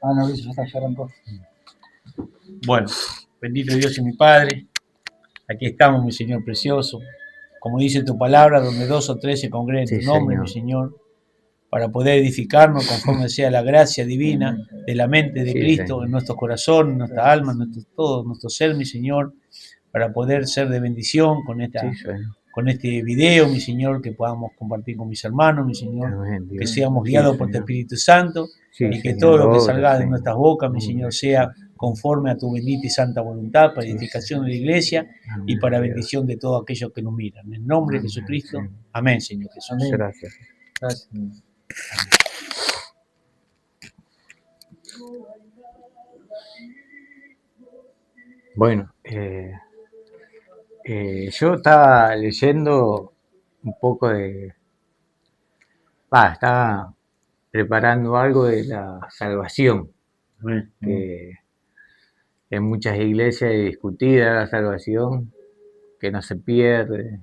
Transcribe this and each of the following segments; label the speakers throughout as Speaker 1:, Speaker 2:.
Speaker 1: Ah, no, ya está, ya arrancó.
Speaker 2: Bueno, bendito Dios y mi Padre, aquí estamos, mi Señor precioso. Como dice tu palabra, donde dos o tres se congregan en
Speaker 3: Sí,
Speaker 2: tu nombre, mi
Speaker 3: Señor.
Speaker 2: Señor, para poder edificarnos conforme sea la gracia divina de la mente de
Speaker 3: Sí,
Speaker 2: Cristo
Speaker 3: Señor.
Speaker 2: en nuestro corazón, en nuestra alma, en todo nuestro ser, mi Señor, para poder ser de bendición
Speaker 3: Sí, Señor.
Speaker 2: con este video, mi Señor, que podamos compartir con mis hermanos, mi Señor,
Speaker 3: Amén,
Speaker 2: que
Speaker 3: Dios.
Speaker 2: seamos
Speaker 3: Sí,
Speaker 2: guiados por tu
Speaker 3: Señor.
Speaker 2: Espíritu Santo
Speaker 3: Sí,
Speaker 2: y que todo
Speaker 3: Señor.
Speaker 2: lo que
Speaker 3: Obra,
Speaker 2: salga de
Speaker 3: Señor.
Speaker 2: nuestras bocas, mi Señor,
Speaker 3: Obra,
Speaker 2: sea conforme a tu bendita y santa voluntad para
Speaker 3: sí,
Speaker 2: edificación
Speaker 3: Señor.
Speaker 2: de la iglesia y
Speaker 3: Amén,
Speaker 2: para
Speaker 3: Dios.
Speaker 2: bendición de todos aquellos que nos miran. En el nombre de
Speaker 3: Amén,
Speaker 2: Jesucristo,
Speaker 3: Señor.
Speaker 2: amén, Señor Jesús.
Speaker 1: Amén.
Speaker 3: Gracias.
Speaker 1: Gracias.
Speaker 3: Bueno, yo estaba leyendo un poco estaba preparando algo de la salvación,
Speaker 2: Amén.
Speaker 3: que en muchas iglesias es discutida la salvación, que no se pierde,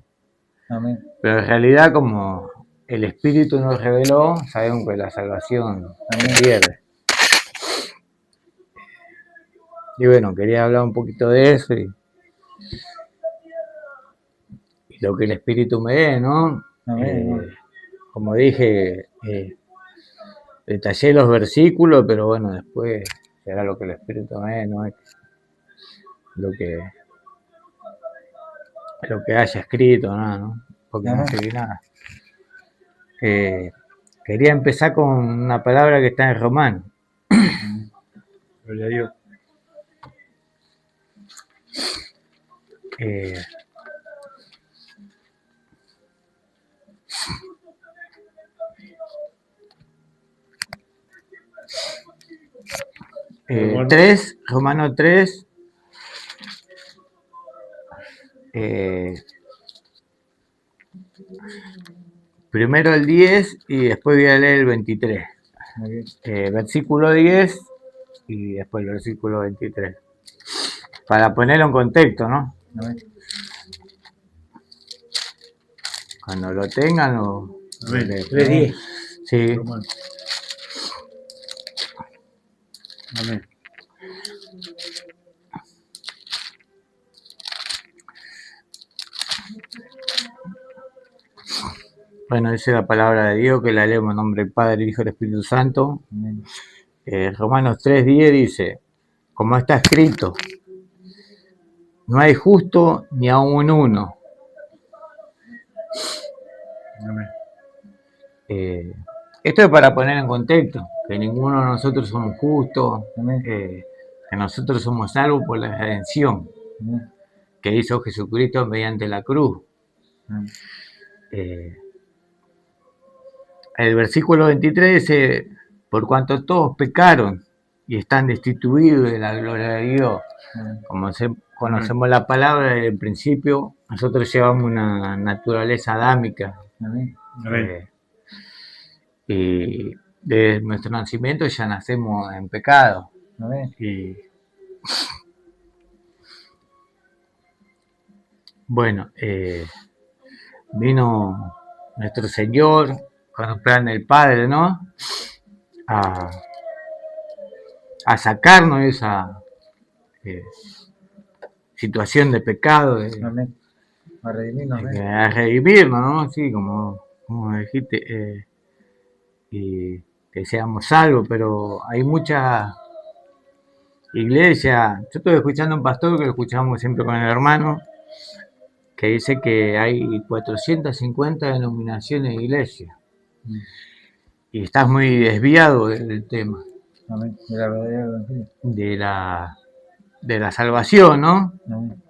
Speaker 1: Amén.
Speaker 3: pero en realidad como el Espíritu nos reveló, sabemos que la salvación se pierde. Y bueno, quería hablar un poquito de eso y lo que el Espíritu me dé, ¿no?
Speaker 1: Amén.
Speaker 3: Como dije, detallé los versículos, pero bueno, después será lo que el Espíritu me dé, no es lo que haya escrito, nada, ¿no? Porque no escribí nada. Quería empezar con una palabra que está en Romano.
Speaker 2: Gloria a Dios.
Speaker 3: 3, Romano 3, primero el 10 y después voy a leer el 23. Versículo 10 y después el versículo 23. Para ponerlo en contexto, ¿no? Cuando lo tengan, lo
Speaker 2: 3:10.
Speaker 3: Sí.
Speaker 2: Amén.
Speaker 3: Bueno, dice la palabra de Dios, que la leemos en nombre del Padre, el Hijo y el Espíritu Santo. Romanos 3:10 dice, como está escrito, no hay justo ni aun uno.
Speaker 2: Amén.
Speaker 3: Esto es para poner en contexto, que ninguno de nosotros somos justos, que nosotros somos salvos por la redención que hizo Jesucristo mediante la cruz. El versículo 23 dice, por cuanto todos pecaron y están destituidos de la gloria de Dios. Como conocemos la palabra, desde el principio nosotros llevamos una naturaleza adámica. Y desde nuestro nacimiento ya nacemos en pecado. Y bueno, vino nuestro Señor con el plan del Padre, ¿no? A sacarnos de esa situación de pecado,
Speaker 1: A redimirnos,
Speaker 3: a redimirnos, ¿no? Sí, como dijiste, y que seamos salvos, pero hay muchas iglesias. Yo estoy escuchando a un pastor que lo escuchamos siempre con el hermano, que dice que hay 450 denominaciones de iglesia. Y estás muy desviado del tema.
Speaker 1: Amén.
Speaker 3: De la salvación, ¿no?
Speaker 1: Amén.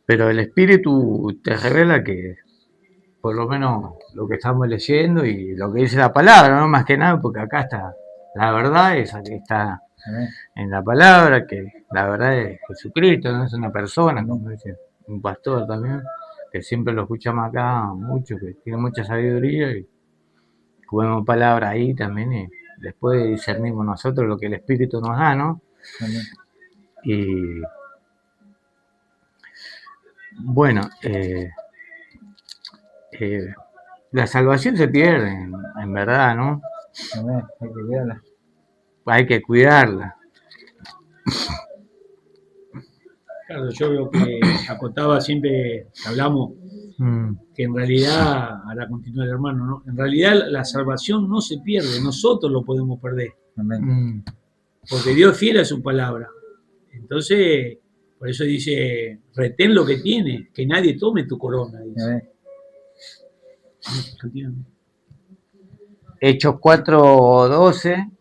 Speaker 3: Pero el Espíritu te revela que, por lo menos lo que estamos leyendo y lo que dice la palabra, ¿no? Más que nada, porque acá está la verdad, esa que está en la palabra, que la verdad es Jesucristo, no es una persona, como dice un pastor también, que siempre lo escuchamos acá mucho, que tiene mucha sabiduría y jugamos palabra ahí también y después discernimos nosotros lo que el Espíritu nos da, ¿no?
Speaker 1: Amén.
Speaker 3: Y bueno, la salvación se pierde, en verdad, ¿no?
Speaker 1: Amén. Hay que cuidarla.
Speaker 3: hay que cuidarla.
Speaker 2: Claro, yo veo que acotaba siempre, hablamos, que en realidad, ahora continúa el hermano, ¿no? En realidad la salvación no se pierde, nosotros lo podemos perder,
Speaker 1: Amén.
Speaker 2: porque Dios es fiel a su palabra. Entonces, por eso dice, retén lo que tienes, que nadie tome tu corona, dice.
Speaker 1: Amén.
Speaker 2: Continúa.
Speaker 3: Hechos 4:12.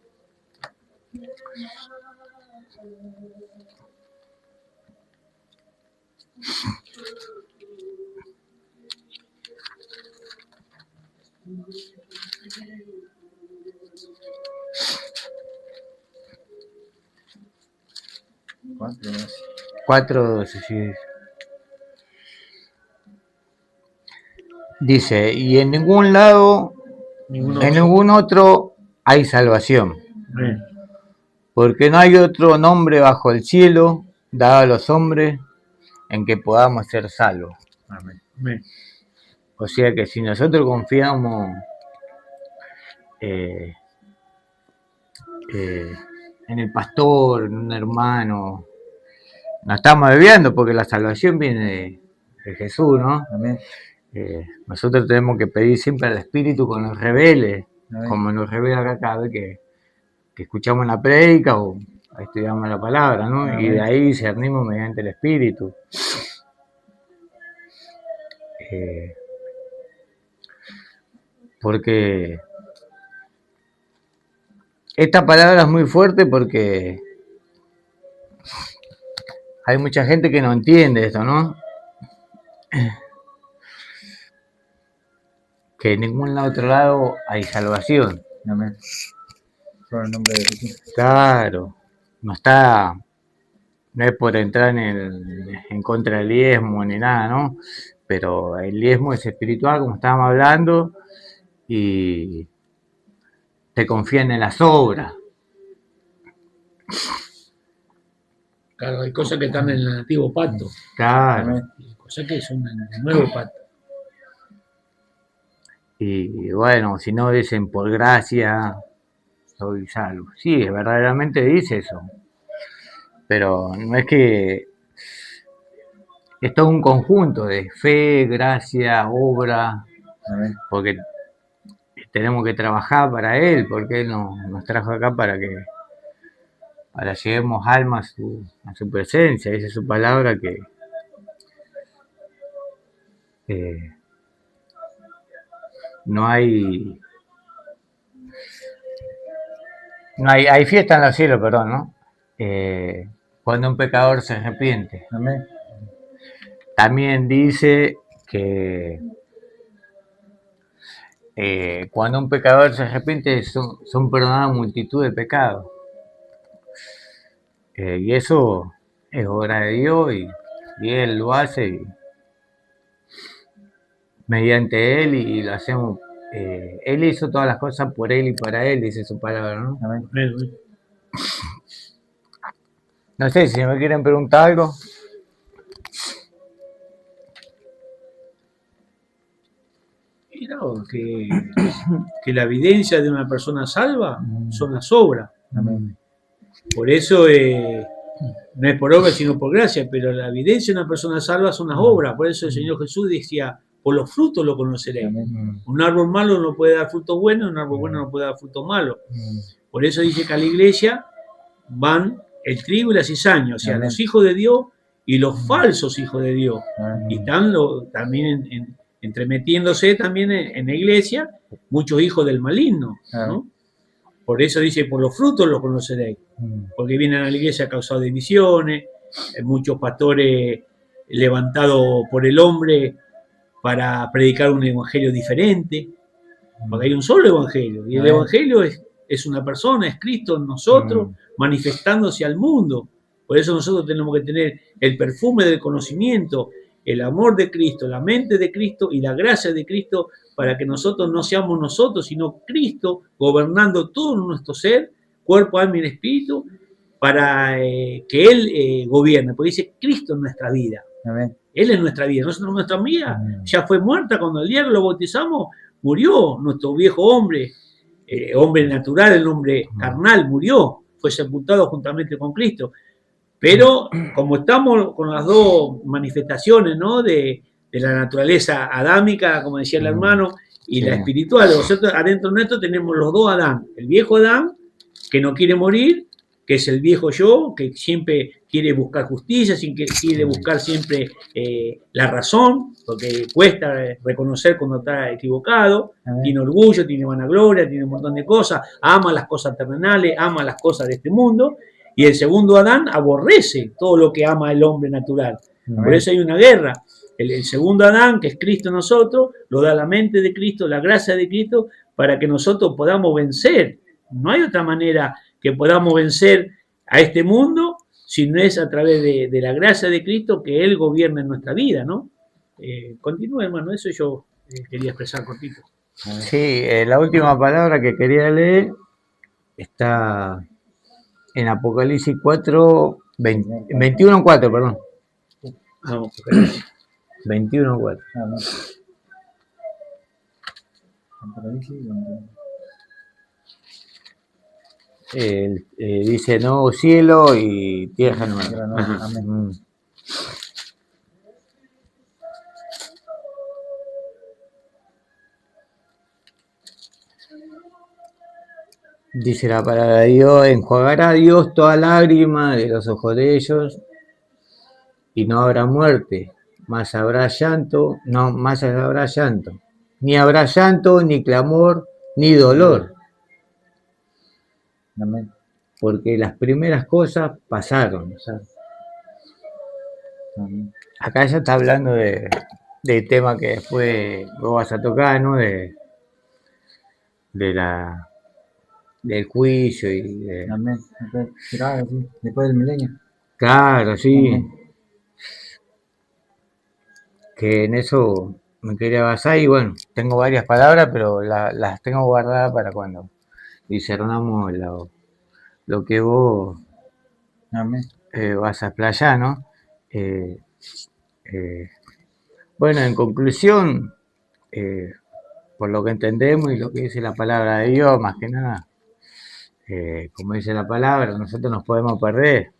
Speaker 1: Cuatro,
Speaker 3: 4:12, sí. Dice, y en ningún lado, en ningún otro hay salvación, porque no hay otro nombre bajo el cielo dado a los hombres en que podamos ser salvos.
Speaker 1: Amén.
Speaker 2: Amén.
Speaker 3: O sea que si nosotros confiamos en el pastor, en un hermano, no estamos bebiendo porque la salvación viene de Jesús, ¿no?
Speaker 1: Amén.
Speaker 3: Nosotros tenemos que pedir siempre al Espíritu que nos revele,
Speaker 1: Amén.
Speaker 3: como nos revela acá cada vez que escuchamos la prédica o estudiamos la palabra, ¿no?
Speaker 1: Amén.
Speaker 3: Y de ahí discernimos mediante el Espíritu. Porque esta palabra es muy fuerte porque hay mucha gente que no entiende esto, ¿no? Que en ningún otro lado hay salvación.
Speaker 1: Amén. Por el nombre de Jesús.
Speaker 3: Claro, no es por entrar en contra del diezmo ni nada, ¿no? Pero el diezmo es espiritual, como estábamos hablando, y te confían en las obras.
Speaker 2: Claro, hay cosas que están en el antiguo pacto,
Speaker 3: Claro.
Speaker 1: Amén.
Speaker 2: y hay cosas que son en el nuevo pacto.
Speaker 3: Y bueno, si no dicen por gracia soy salvo. Sí, verdaderamente dice eso. Pero no es que es todo un conjunto de fe, gracia, obra,
Speaker 1: Amén.
Speaker 3: porque tenemos que trabajar para Él, porque Él nos trajo acá para llevemos almas a su presencia. Esa es su palabra que hay fiesta en los cielos, perdón, ¿no? Cuando un pecador se arrepiente.
Speaker 1: Amén.
Speaker 3: También dice que cuando un pecador se arrepiente son perdonadas multitud de pecados. Y eso es obra de Dios y Él lo hace mediante Él y lo hacemos. Él hizo todas las cosas por Él y para Él, dice su palabra, ¿no?
Speaker 1: Amén.
Speaker 2: Amén.
Speaker 3: No sé si me quieren preguntar algo.
Speaker 2: Y no, que la evidencia de una persona salva son las obras.
Speaker 1: Amén.
Speaker 2: Por eso no es por obra sino por gracia, pero la evidencia de una persona salva son las obras. Por eso el Señor Jesús decía, por los frutos lo conoceréis.
Speaker 1: Amén.
Speaker 2: Un árbol malo no puede dar frutos buenos, un árbol bueno no puede dar frutos malos. Por eso dice que a la iglesia van el trigo y la cizaña, o sea,
Speaker 1: Amén.
Speaker 2: los hijos de Dios y los falsos hijos de Dios.
Speaker 1: Amén.
Speaker 2: Y están también entremetiéndose también en la iglesia muchos hijos del maligno, ¿no? Por eso dice, por los frutos los conoceréis, porque vienen a la iglesia a causar divisiones, muchos pastores levantados por el hombre para predicar un evangelio diferente, porque hay un solo evangelio, y el evangelio es una persona, es Cristo en nosotros, manifestándose al mundo. Por eso nosotros tenemos que tener el perfume del conocimiento, el amor de Cristo, la mente de Cristo y la gracia de Cristo, para que nosotros no seamos nosotros, sino Cristo gobernando todo nuestro ser, cuerpo, alma y espíritu, para que Él gobierne. Porque dice Cristo en nuestra vida.
Speaker 1: Amén.
Speaker 2: Él es nuestra vida. Nosotros nuestra vida ya fue muerta cuando el día que lo bautizamos, murió nuestro viejo hombre hombre natural, el hombre carnal, murió, fue sepultado juntamente con Cristo. Pero como estamos con las dos manifestaciones, ¿no? de la naturaleza adámica, como decía el hermano, y la espiritual, nosotros adentro nuestro tenemos los dos Adán, el viejo Adán, que no quiere morir, que es el viejo yo, que siempre quiere buscar justicia, quiere buscar siempre la razón, porque cuesta reconocer cuando está equivocado, tiene orgullo, tiene vanagloria, tiene un montón de cosas, ama las cosas terrenales, ama las cosas de este mundo, y el segundo Adán aborrece todo lo que ama el hombre natural. Por eso hay una guerra. El segundo Adán, que es Cristo en nosotros, lo da la mente de Cristo, la gracia de Cristo, para que nosotros podamos vencer. No hay otra manera que podamos vencer a este mundo si no es a través de la gracia de Cristo que Él gobierna en nuestra vida, ¿no? Continúe, hermano, eso yo quería expresar cortito.
Speaker 3: Sí, la última palabra que quería leer está en Apocalipsis 4, 21:4, perdón.
Speaker 2: Vamos, Apocalipsis.
Speaker 3: 21:4. Dice nuevo cielo y tierra nueva.
Speaker 1: Amén.
Speaker 3: Dice la palabra de Dios: enjuagará Dios toda lágrima de los ojos de ellos, y no habrá muerte, más habrá llanto, ni habrá llanto, ni clamor, ni dolor.
Speaker 1: Amén.
Speaker 3: Porque las primeras cosas pasaron. ¿Sabes? Acá ya está hablando del tema que después vos vas a tocar, ¿no? Del juicio y de...
Speaker 1: Amén. Claro, sí. Después del milenio.
Speaker 3: Claro, sí.
Speaker 1: Amén.
Speaker 3: Que en eso me quería basar y bueno, tengo varias palabras, pero las tengo guardadas para cuando discernamos lo que vos
Speaker 1: Amén.
Speaker 3: vas a explayar, ¿no? Bueno, en conclusión, por lo que entendemos y lo que dice la palabra de Dios, más que nada, como dice la palabra, nosotros nos podemos perder.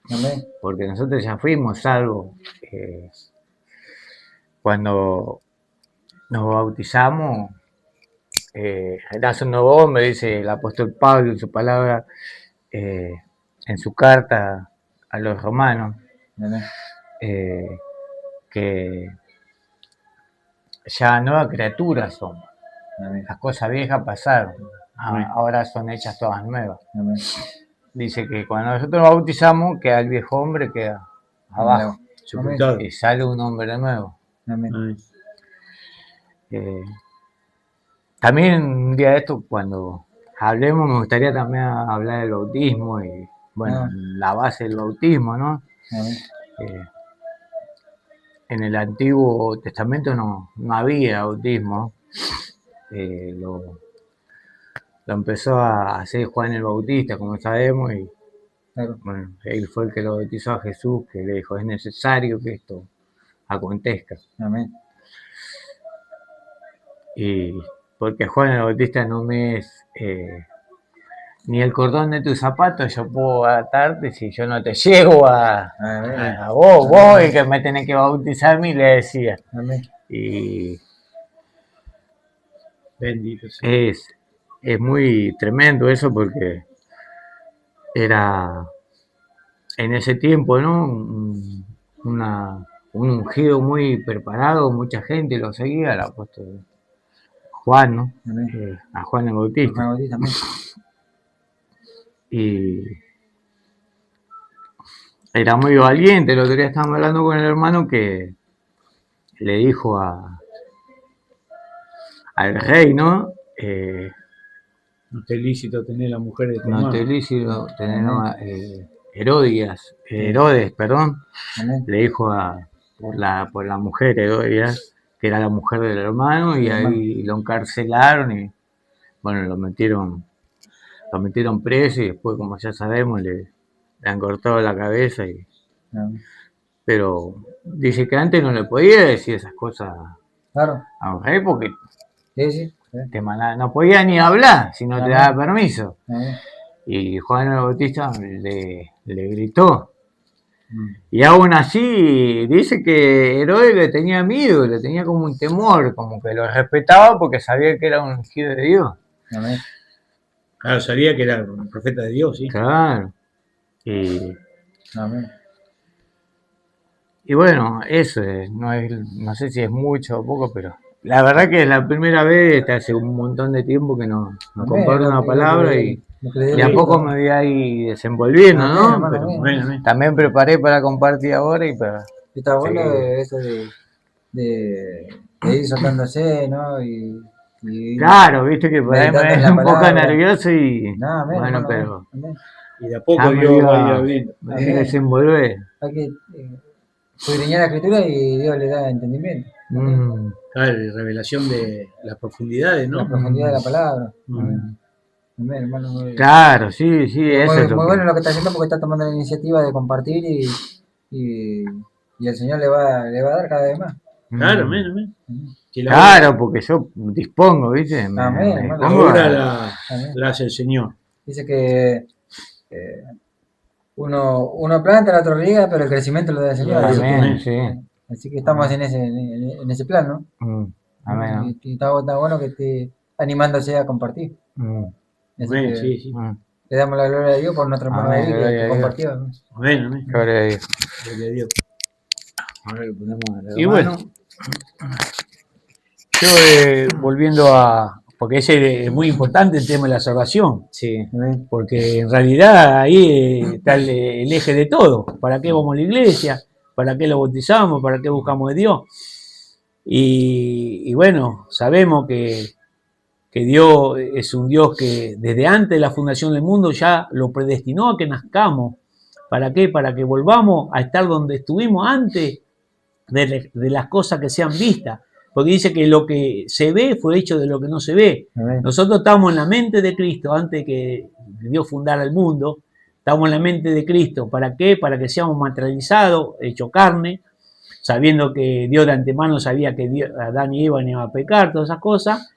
Speaker 1: Amén.
Speaker 3: Porque nosotros ya fuimos salvos. Cuando nos bautizamos, nace un nuevo hombre, dice el apóstol Pablo en su palabra, en su carta a los romanos, que ya nuevas criaturas somos. Las cosas viejas pasaron, ahora son hechas todas nuevas.
Speaker 1: Amén.
Speaker 3: Dice que cuando nosotros nos bautizamos, queda el viejo hombre, queda abajo,
Speaker 2: sepultado,
Speaker 3: y sale un hombre nuevo.
Speaker 1: Amén.
Speaker 3: También un día de esto, cuando hablemos, me gustaría también hablar del bautismo y, bueno, la base del bautismo, ¿no? En el Antiguo Testamento no había bautismo. Lo empezó a hacer Juan el Bautista, como sabemos, y bueno, él fue el que lo bautizó a Jesús, que le dijo: es necesario que esto acontezca.
Speaker 1: Amén.
Speaker 3: Y porque Juan el Bautista no me es ni el cordón de tu zapato yo puedo atarte si yo no te llego a vos el que me tenés que bautizar, me le decía.
Speaker 1: Amén.
Speaker 3: Y
Speaker 2: bendito sea.
Speaker 3: Es muy tremendo eso, porque era en ese tiempo, ¿no? Un ungido muy preparado, mucha gente lo seguía, el apóstol Juan, ¿no? A Juan el Bautista.
Speaker 1: Juan el Bautista, amén.
Speaker 3: Y era muy valiente. El otro día estábamos hablando con el hermano que le dijo al rey, ¿no?
Speaker 2: No está ilícito tener la mujer de tu
Speaker 3: no
Speaker 2: hermano.
Speaker 3: está ilícito tener Herodes, perdón.
Speaker 1: Amén.
Speaker 3: Le dijo por la mujer Herodias, que era la mujer del hermano, y ahí lo encarcelaron y bueno, lo metieron preso, y después, como ya sabemos, le han cortado la cabeza. Pero dice que antes no le podía decir esas cosas
Speaker 1: Claro.
Speaker 3: a un rey, porque
Speaker 1: Sí.
Speaker 3: te mandaba, no podía ni hablar si no te
Speaker 1: Ajá.
Speaker 3: daba permiso.
Speaker 1: Amén.
Speaker 3: Y Juan el Bautista le gritó.
Speaker 1: Mm.
Speaker 3: Y aún así dice que Herodes le tenía miedo, le tenía como un temor, como que lo respetaba porque sabía que era un ungido de Dios.
Speaker 1: Amén.
Speaker 2: Claro, sabía que era un profeta de Dios, sí.
Speaker 3: Claro. Y
Speaker 1: Amén.
Speaker 3: bueno, eso es, no sé si es mucho o poco, pero la verdad que es la primera vez, hace un montón de tiempo que no
Speaker 1: Amén.
Speaker 3: comparto una
Speaker 1: Lo que
Speaker 3: palabra
Speaker 1: le-
Speaker 3: y
Speaker 1: lo que le dio
Speaker 3: de a
Speaker 1: gusto,
Speaker 3: poco
Speaker 1: ¿no?
Speaker 3: me voy a ir desenvolviendo,
Speaker 1: Amén,
Speaker 3: ¿no?
Speaker 1: hermano,
Speaker 3: Pero
Speaker 1: amén.
Speaker 2: Amén, amén.
Speaker 3: también preparé para compartir ahora y para
Speaker 1: Y está bueno
Speaker 3: seguir.
Speaker 1: eso de ir soltándose, ¿no? Y
Speaker 3: Claro, viste que por ahí
Speaker 1: meditando
Speaker 3: me
Speaker 1: en
Speaker 3: ves
Speaker 1: la
Speaker 3: un poco
Speaker 1: palabra.
Speaker 3: nervioso y
Speaker 1: No, amén,
Speaker 3: bueno,
Speaker 1: hermano,
Speaker 3: pero
Speaker 1: amén.
Speaker 2: Y de a
Speaker 3: ya
Speaker 2: poco
Speaker 3: me
Speaker 2: Dios
Speaker 3: voy
Speaker 2: va a ir
Speaker 3: a,
Speaker 2: abriendo.
Speaker 3: me voy a desenvolver.
Speaker 1: Hay que escudriñar la escritura y Dios le da entendimiento. Amén.
Speaker 3: Mm,
Speaker 2: Claro, y revelación de las profundidades,
Speaker 1: La
Speaker 2: ¿no?
Speaker 1: profundidad de la palabra.
Speaker 2: Mm.
Speaker 1: Amén, hermano.
Speaker 3: claro, sí, sí, eso
Speaker 1: Muy,
Speaker 3: es lo
Speaker 1: muy
Speaker 3: que.
Speaker 1: bueno lo que está haciendo porque está tomando la iniciativa de compartir y, y el Señor le va a dar cada vez más.
Speaker 2: Claro,
Speaker 3: Mm,
Speaker 2: amén, amén.
Speaker 1: Amén,
Speaker 2: Que la
Speaker 3: claro, porque yo dispongo, ¿viste?
Speaker 1: Amén,
Speaker 3: Me
Speaker 1: hermano.
Speaker 2: la
Speaker 3: pongo
Speaker 2: obra
Speaker 3: a.
Speaker 1: amén.
Speaker 2: la hace el Señor.
Speaker 1: Dice que eh, uno planta, el otro riega, pero el crecimiento lo da el Señor.
Speaker 2: Lo da
Speaker 1: Así
Speaker 2: Dios,
Speaker 1: que,
Speaker 3: Amén, sí.
Speaker 1: así que estamos en ese plan, ¿no?
Speaker 3: Amén.
Speaker 1: Y está bueno que esté animándose a compartir.
Speaker 3: Mm,
Speaker 1: Así
Speaker 2: Amén,
Speaker 1: que
Speaker 2: sí, sí.
Speaker 3: mm.
Speaker 1: le damos la gloria a Dios por nuestro hermano
Speaker 3: Amén,
Speaker 1: David
Speaker 3: gloria a
Speaker 1: que
Speaker 3: Dios.
Speaker 1: compartió. ¿no?
Speaker 2: Amén, amén.
Speaker 3: Gloria a Dios.
Speaker 2: Gloria a Dios.
Speaker 3: Ahora le ponemos a la
Speaker 2: Y
Speaker 3: mano.
Speaker 2: bueno, yo volviendo a, porque ese es muy importante el tema de la salvación,
Speaker 3: Sí.
Speaker 1: Amén.
Speaker 2: porque en realidad ahí está el eje de todo. ¿Para qué vamos a la iglesia? ¿Para qué lo bautizamos? ¿Para qué buscamos de Dios? Y bueno, sabemos que Dios es un Dios que desde antes de la fundación del mundo ya lo predestinó a que nazcamos. ¿Para qué? Para que volvamos a estar donde estuvimos antes de las cosas que sean vistas. Porque dice que lo que se ve fue hecho de lo que no se ve.
Speaker 1: Amén.
Speaker 2: Nosotros estamos en la mente de Cristo antes de que Dios fundara el mundo. Estamos en la mente de Cristo. ¿Para qué? Para que seamos materializados, hecho carne, sabiendo que Dios de antemano sabía que Adán y Eva iban a pecar, todas esas cosas.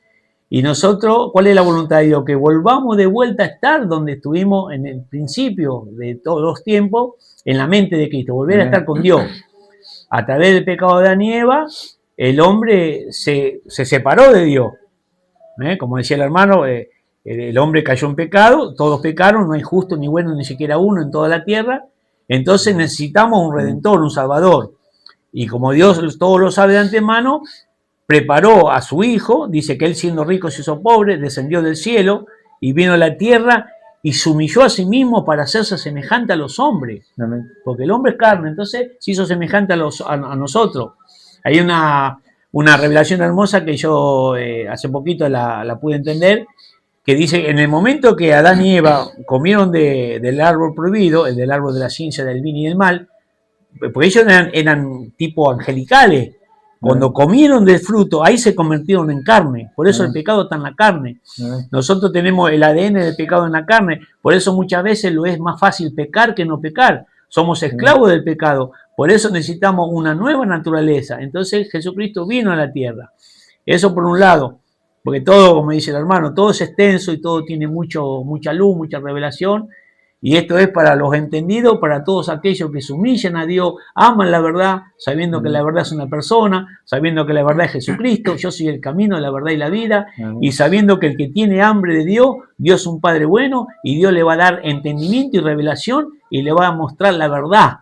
Speaker 2: Y nosotros, ¿cuál es la voluntad de Dios? Que volvamos de vuelta a estar donde estuvimos en el principio de todos los tiempos, en la mente de Cristo, volver a estar con Dios. A través del pecado de Adán y Eva, el hombre se separó de Dios. Como decía el hermano, el hombre cayó en pecado, todos pecaron, no hay justo ni bueno ni siquiera uno en toda la tierra. Entonces necesitamos un redentor, un salvador. Y como Dios todo lo sabe de antemano, preparó a su hijo, dice que él siendo rico se hizo pobre, descendió del cielo y vino a la tierra y se humilló a sí mismo para hacerse semejante a los hombres.
Speaker 1: Amén.
Speaker 2: Porque el hombre es carne, entonces se hizo semejante a nosotros. Hay una revelación hermosa que yo hace poquito la pude entender, que dice, en el momento que Adán y Eva comieron del árbol prohibido, el del árbol de la ciencia del bien y del mal, porque ellos eran tipo angelicales, cuando comieron del fruto, ahí se convirtieron en carne, por eso el pecado está en la carne.
Speaker 1: Amén.
Speaker 2: Nosotros tenemos el ADN del pecado en la carne, por eso muchas veces lo es más fácil pecar que no pecar. Somos esclavos del pecado, por eso necesitamos una nueva naturaleza. Entonces Jesucristo vino a la tierra. Eso por un lado, porque todo, como dice el hermano, todo es extenso y todo tiene mucha luz, mucha revelación. Y esto es para los entendidos, para todos aquellos que se humillan a Dios, aman la verdad, sabiendo que la verdad es una persona, sabiendo que la verdad es Jesucristo, yo soy el camino, la verdad y la vida, y sabiendo que el que tiene hambre de Dios, Dios es un Padre bueno, y Dios le va a dar entendimiento y revelación, y le va a mostrar la verdad.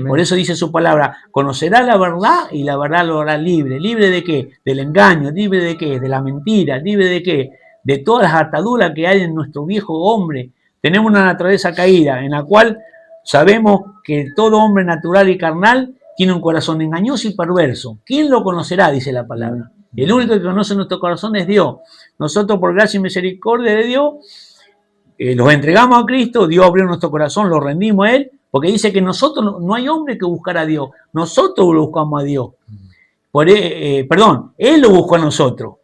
Speaker 2: Por eso dice su palabra, conocerá la verdad y la verdad lo hará libre. ¿Libre de qué? Del engaño. ¿Libre de qué? De la mentira. ¿Libre de qué? De todas las ataduras que hay en nuestro viejo hombre. Tenemos una naturaleza caída en la cual sabemos que todo hombre natural y carnal tiene un corazón engañoso y perverso. ¿Quién lo conocerá? Dice la palabra. El único que conoce nuestro corazón es Dios. Nosotros, por gracia y misericordia de Dios, los entregamos a Cristo, Dios abrió nuestro corazón, lo rendimos a Él, porque dice que nosotros, no hay hombre que buscar a Dios, nosotros lo buscamos a Dios. Él lo buscó a nosotros.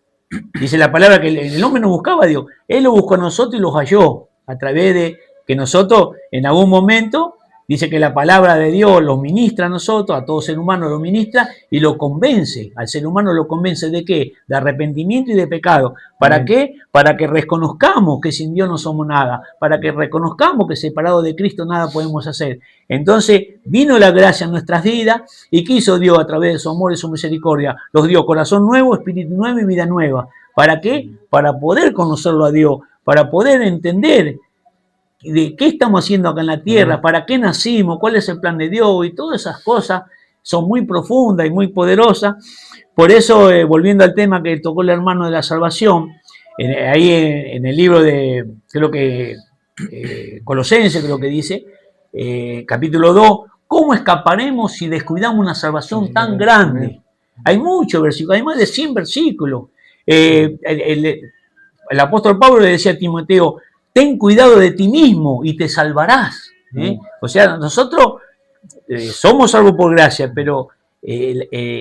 Speaker 2: Dice la palabra que el hombre no buscaba a Dios, Él lo buscó a nosotros y los halló, a través de que nosotros en algún momento Dice que la palabra de Dios lo ministra a nosotros, a todo ser humano lo ministra y lo convence. Al ser humano lo convence ¿de qué? De arrepentimiento y de pecado. ¿Para qué? Para que reconozcamos que sin Dios no somos nada. Para que reconozcamos que separados de Cristo nada podemos hacer. Entonces vino la gracia en nuestras vidas y ¿qué hizo Dios a través de su amor y su misericordia? Nos dio corazón nuevo, espíritu nuevo y vida nueva. ¿Para qué? Para poder conocerlo a Dios, para poder entender de qué estamos haciendo acá en la tierra, para qué nacimos, cuál es el plan de Dios, y todas esas cosas son muy profundas y muy poderosas. Por eso, volviendo al tema que tocó el hermano de la salvación, ahí en el libro de, creo que Colosenses, creo que dice, capítulo 2, ¿cómo escaparemos si descuidamos una salvación tan grande? Hay muchos versículos, hay más de 100 versículos. El apóstol Pablo le decía a Timoteo, ten cuidado de ti mismo y te salvarás. O sea, nosotros somos salvos por gracia, pero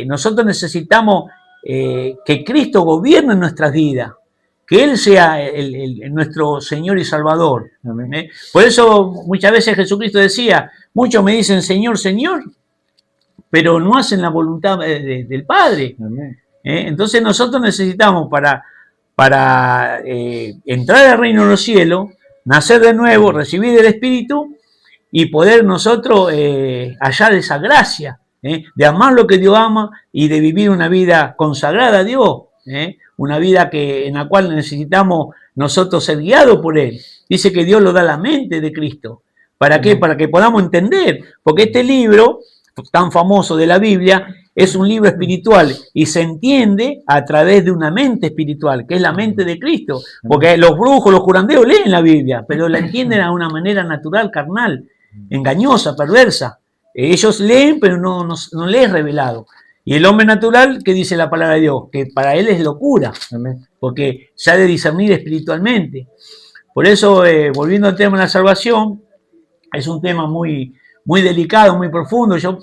Speaker 2: nosotros necesitamos que Cristo gobierne en nuestras vidas, que Él sea nuestro Señor y Salvador. Por eso muchas veces Jesucristo decía, muchos me dicen Señor, Señor, pero no hacen la voluntad del Padre. Entonces nosotros necesitamos para entrar al reino de los cielos, nacer de nuevo, recibir el Espíritu y poder nosotros hallar esa gracia de amar lo que Dios ama y de vivir una vida consagrada a Dios, una vida en la cual necesitamos nosotros ser guiados por Él. Dice que Dios lo da la mente de Cristo. ¿Para qué? Para que podamos entender, porque este libro tan famoso de la Biblia es un libro espiritual y se entiende a través de una mente espiritual, que es la mente de Cristo. Porque los brujos, los curanderos leen la Biblia, pero la entienden de una manera natural, carnal, engañosa, perversa. Ellos leen, pero no les es revelado. Y el hombre natural, ¿qué dice la palabra de Dios? Que para él es locura, porque se ha de discernir espiritualmente. Por eso, volviendo al tema de la salvación, es un tema muy delicado, muy profundo. Yo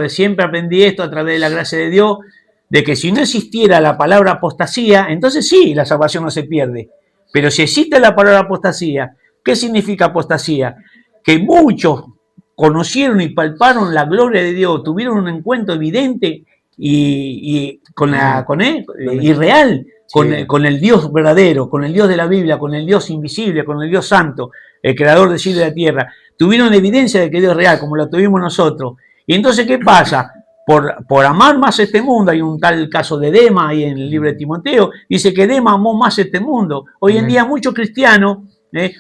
Speaker 2: siempre aprendí esto a través de la gracia de Dios, de que si no existiera la palabra apostasía, entonces sí, la salvación no se pierde. Pero si existe la palabra apostasía, ¿qué significa apostasía? Que muchos conocieron y palparon la gloria de Dios, tuvieron un encuentro evidente y real con el Dios verdadero, con el Dios de la Biblia, con el Dios invisible, con el Dios santo, el creador del cielo y de la tierra. Tuvieron evidencia de que Dios es real, como lo tuvimos nosotros. Y entonces, ¿qué pasa? Por amar más este mundo, hay un tal caso de Dema ahí en el libro de Timoteo, dice que Dema amó más este mundo. Hoy en día muchos cristianos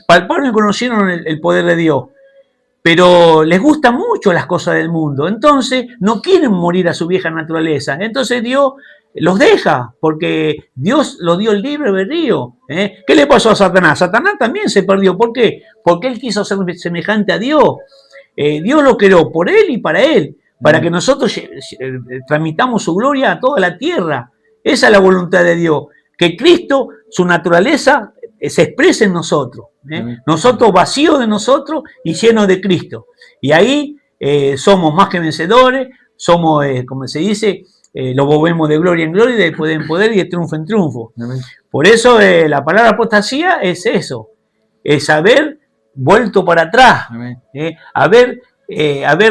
Speaker 2: palparon y conocieron el poder de Dios, pero les gustan mucho las cosas del mundo, entonces no quieren morir a su vieja naturaleza. Entonces Dios los deja, porque Dios los dio el libre albedrío. ¿Qué le pasó a Satanás? Satanás también se perdió. ¿Por qué? Porque él quiso ser semejante a Dios. Dios lo creó por él y para él, para que nosotros transmitamos su gloria a toda la tierra. Esa es la voluntad de Dios, que Cristo, su naturaleza, se exprese en nosotros. Nosotros vacíos de nosotros y llenos de Cristo. Y ahí somos más que vencedores, somos, como se dice, lo movemos de gloria en gloria, de poder en poder y de triunfo en triunfo. Amén. Por eso la palabra apostasía es eso, es haber vuelto para atrás, haber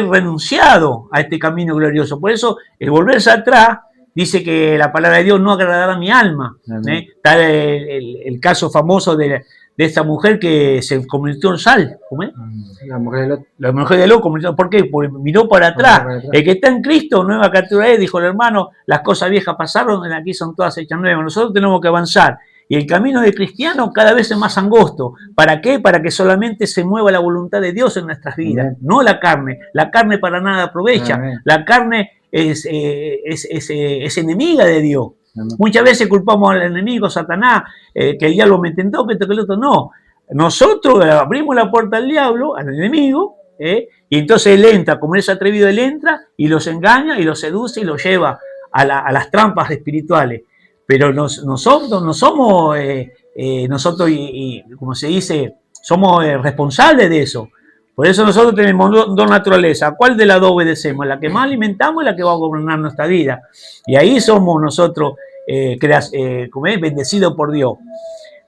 Speaker 2: renunciado a este camino glorioso. Por eso el volverse atrás dice que la palabra de Dios no agradará a mi alma. Está el caso famoso de esta mujer que se convirtió en sal. ¿Cómo es?
Speaker 1: La mujer de Lot.
Speaker 2: La mujer de Lot, ¿por qué? Porque miró para atrás. El que está en Cristo, nueva criatura es, dijo el hermano, las cosas viejas pasaron, aquí son todas hechas nuevas. Nosotros tenemos que avanzar. Y el camino del cristiano cada vez es más angosto. ¿Para qué? Para que solamente se mueva la voluntad de Dios en nuestras vidas, Amén. No la carne. La carne para nada aprovecha. Amén. La carne es enemiga de Dios. Amén. Muchas veces culpamos al enemigo, Satanás, que el diablo me tentó, que esto, que el otro. No. Nosotros abrimos la puerta al diablo, al enemigo, y entonces él entra, como es atrevido, él entra y los engaña y los seduce y los lleva a las trampas espirituales. Pero nosotros no somos, como se dice, somos responsables de eso. Por eso nosotros tenemos dos naturalezas. ¿Cuál de las dos obedecemos? La que más alimentamos y la que va a gobernar nuestra vida. Y ahí somos nosotros bendecidos por Dios.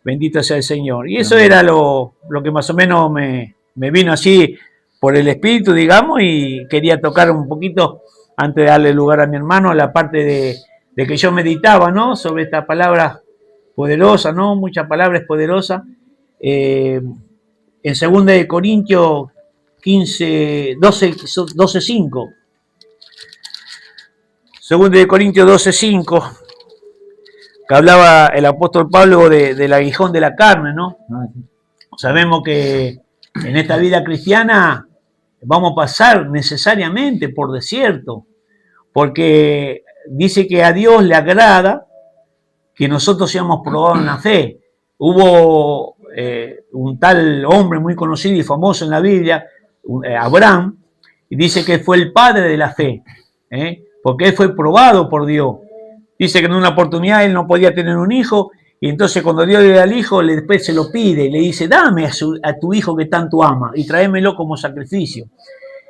Speaker 2: Bendito sea el Señor. Y eso era lo que más o menos me vino así por el Espíritu, digamos, y quería tocar un poquito, antes de darle lugar a mi hermano, la parte de que yo meditaba, ¿no? Sobre esta palabra poderosa, ¿no? Muchas palabras poderosas. En 2 de Corintios 12:5. 2 de Corintios 12:5, que hablaba el apóstol Pablo del aguijón de la carne, ¿no? Sabemos que en esta vida cristiana vamos a pasar necesariamente por desierto, porque dice que a Dios le agrada que nosotros seamos probados en la fe. Hubo un tal hombre muy conocido y famoso en la Biblia, Abraham, y dice que fue el padre de la fe, porque él fue probado por Dios. Dice que en una oportunidad él no podía tener un hijo, y entonces cuando Dios le da al hijo, después se lo pide, y le dice, dame a tu hijo que tanto ama, y tráemelo como sacrificio.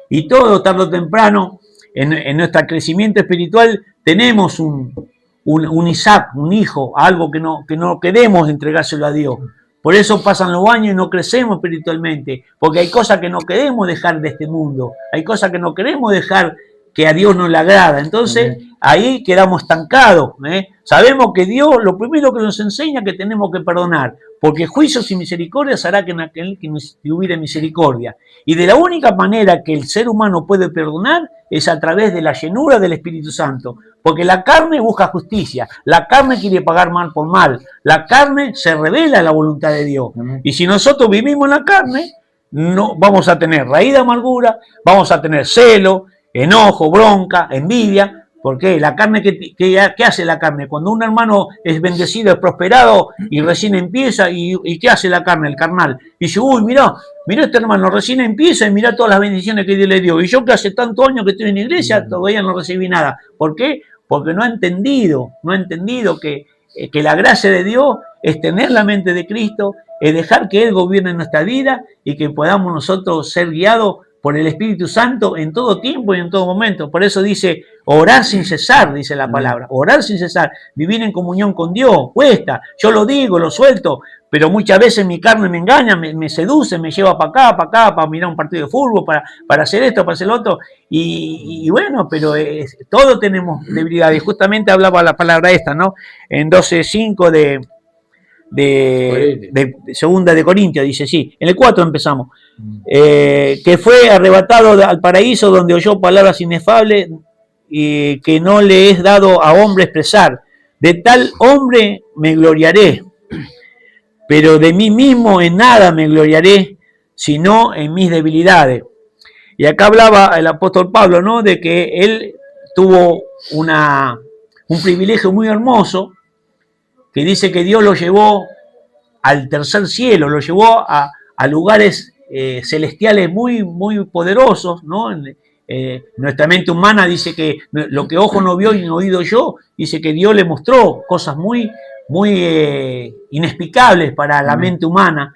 Speaker 2: Y todo, tarde o temprano, en nuestro crecimiento espiritual, tenemos un Isaac, un hijo, algo que no queremos entregárselo a Dios. Por eso pasan los años y no crecemos espiritualmente, porque hay cosas que no queremos dejar de este mundo, hay cosas que no queremos dejar que a Dios no le agrada. Entonces, ahí quedamos estancados. Sabemos que Dios, lo primero que nos enseña es que tenemos que perdonar, porque juicios y misericordias hará que en aquel que nos hubiere misericordia. Y de la única manera que el ser humano puede perdonar es a través de la llenura del Espíritu Santo, porque la carne busca justicia, la carne quiere pagar mal por mal, la carne se revela a la voluntad de Dios. Y si nosotros vivimos en la carne, no vamos a tener raíz de amargura, vamos a tener celo, enojo, bronca, envidia. Porque la carne, ¿qué hace la carne? Cuando un hermano es bendecido, es prosperado y recién empieza, ¿y qué hace la carne, el carnal? Y dice, uy, mirá este hermano, recién empieza y mirá todas las bendiciones que Dios le dio. Y yo que hace tantos años que estoy en la iglesia, todavía no recibí nada. ¿Por qué? Porque no ha entendido que la gracia de Dios es tener la mente de Cristo, es dejar que Él gobierne nuestra vida y que podamos nosotros ser guiados por el Espíritu Santo en todo tiempo y en todo momento. Por eso dice, orar sin cesar, dice la palabra, orar sin cesar, vivir en comunión con Dios, cuesta, yo lo digo, lo suelto, pero muchas veces mi carne me engaña, me seduce, me lleva para acá, para mirar un partido de fútbol, para hacer esto, para hacer lo otro, y bueno, pero todos tenemos debilidades. Justamente hablaba la palabra esta, ¿no? En 12:5 de 2 de Corintios, dice, sí, en el 4 empezamos, que fue arrebatado al paraíso donde oyó palabras inefables y que no le es dado a hombre expresar. De tal hombre me gloriaré, pero de mí mismo en nada me gloriaré, sino en mis debilidades. Y acá hablaba el apóstol Pablo, ¿no? De que él tuvo un privilegio muy hermoso, que dice que Dios lo llevó al tercer cielo, lo llevó a lugares celestiales muy, muy poderosos, ¿no? Nuestra mente humana dice que lo que ojo no vio y no oído yo, dice que Dios le mostró cosas muy, muy inexplicables para la mente humana.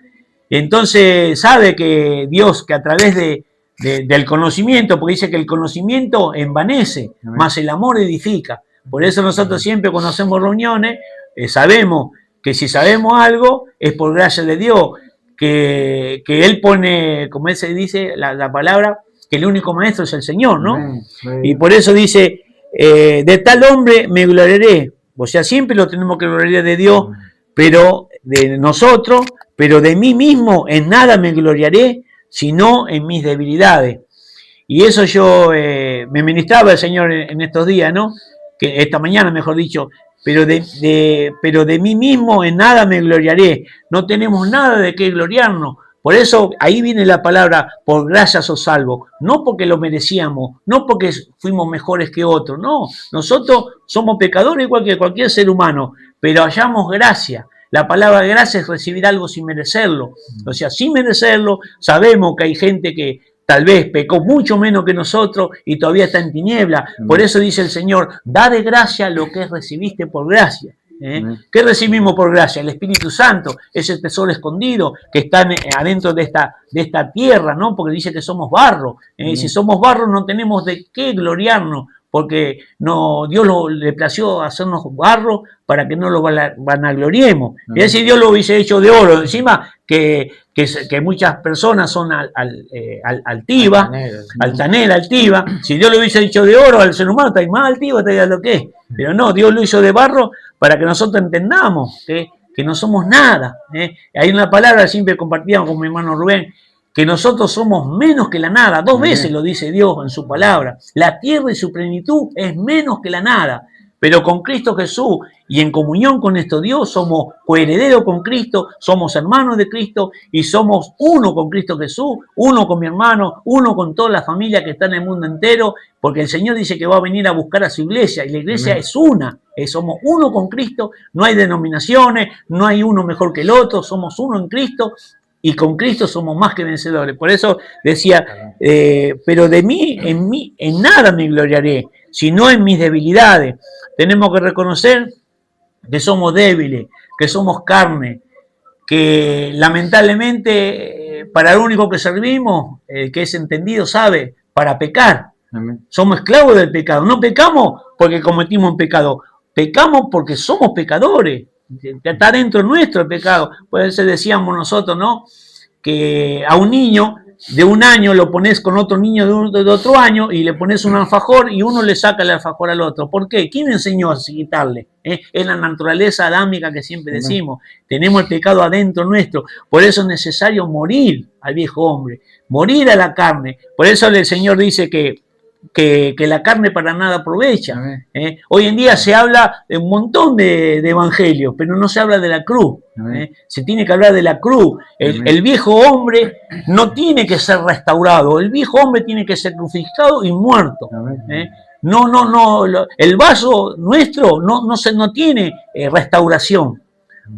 Speaker 2: Entonces sabe que Dios, que a través del conocimiento, porque dice que el conocimiento envanece, más el amor edifica. Por eso nosotros siempre cuando hacemos reuniones, sabemos que si sabemos algo es por gracia de Dios, que Él pone, como él se dice la palabra, que el único maestro es el Señor, ¿no? Y por eso dice, de tal hombre me gloriaré. O sea, siempre lo tenemos que gloriar de Dios, pero de nosotros, pero de mí mismo en nada me gloriaré, sino en mis debilidades. Y eso yo me ministraba el Señor en estos días, ¿no? Que esta mañana, mejor dicho, pero de mí mismo en nada me gloriaré. No tenemos nada de qué gloriarnos. Por eso ahí viene la palabra, por gracia sos salvo. No porque lo merecíamos, no porque fuimos mejores que otros, no. Nosotros somos pecadores igual que cualquier ser humano, pero hallamos gracia. La palabra gracia es recibir algo sin merecerlo. O sea, sin merecerlo, sabemos que hay gente que tal vez pecó mucho menos que nosotros y todavía está en tiniebla. Por eso dice el Señor, da de gracia lo que recibiste por gracia. ¿Qué recibimos por gracia? El Espíritu Santo, ese tesoro escondido que está adentro de esta tierra, ¿no? Porque dice que somos barro. Si somos barro no tenemos de qué gloriarnos, porque no, Dios le plació hacernos barro para que no lo vanagloriemos. Y si Dios lo hubiese hecho de oro, encima que muchas personas son altivas, altaneras, altivas, si Dios lo hubiese hecho de oro al ser humano, está más altivo, está lo que es. Pero no, Dios lo hizo de barro para que nosotros entendamos que no somos nada. Hay una palabra siempre compartida con mi hermano Rubén, que nosotros somos menos que la nada. 2 veces lo dice Dios en su palabra. La tierra y su plenitud es menos que la nada. Pero con Cristo Jesús y en comunión con nuestro Dios somos coherederos con Cristo, somos hermanos de Cristo y somos uno con Cristo Jesús, uno con mi hermano, uno con toda la familia que está en el mundo entero, porque el Señor dice que va a venir a buscar a su iglesia y la iglesia es una. Somos uno con Cristo, no hay denominaciones, no hay uno mejor que el otro, somos uno en Cristo. Y con Cristo somos más que vencedores. Por eso decía, pero de mí, en nada me gloriaré, sino en mis debilidades. Tenemos que reconocer que somos débiles, que somos carne, que lamentablemente para lo único que servimos, el que es entendido sabe, para pecar. Amén. Somos esclavos del pecado. No pecamos porque cometimos un pecado, pecamos porque somos pecadores. Está dentro nuestro el pecado. Por eso decíamos nosotros, ¿no? Que a un niño de 1 año lo pones con otro niño de otro año y le pones un alfajor y uno le saca el alfajor al otro. ¿Por qué? ¿Quién enseñó a quitarle? Es la naturaleza adámica que siempre decimos. Tenemos el pecado adentro nuestro. Por eso es necesario morir al viejo hombre, morir a la carne. Por eso el Señor dice que la carne para nada aprovecha. Hoy en día se habla de un montón de evangelios, pero no se habla de la cruz. Se tiene que hablar de la cruz. El viejo hombre no tiene que ser restaurado, el viejo hombre tiene que ser crucificado y muerto. No, el vaso nuestro no tiene restauración,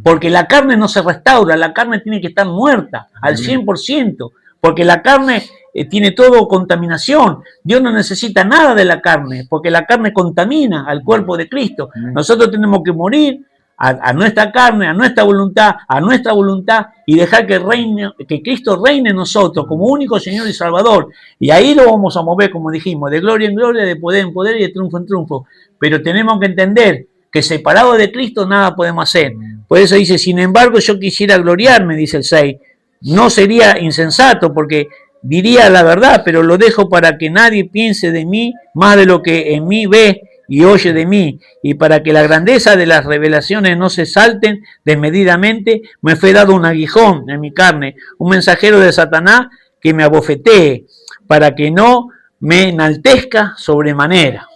Speaker 2: porque la carne no se restaura, la carne tiene que estar muerta al 100%, porque la carne tiene todo contaminación. Dios no necesita nada de la carne, porque la carne contamina al cuerpo de Cristo. Nosotros tenemos que morir a nuestra carne, a nuestra voluntad y dejar que Cristo reine en nosotros como único Señor y Salvador. Y ahí lo vamos a mover, como dijimos, de gloria en gloria, de poder en poder y de triunfo en triunfo. Pero tenemos que entender que separados de Cristo nada podemos hacer. Por eso dice, sin embargo, yo quisiera gloriarme, dice el 6. No sería insensato, porque diría la verdad, pero lo dejo para que nadie piense de mí más de lo que en mí ve y oye de mí, y para que la grandeza de las revelaciones no se salten desmedidamente, me fue dado un aguijón en mi carne, un mensajero de Satanás que me abofetee, para que no me enaltezca sobremanera.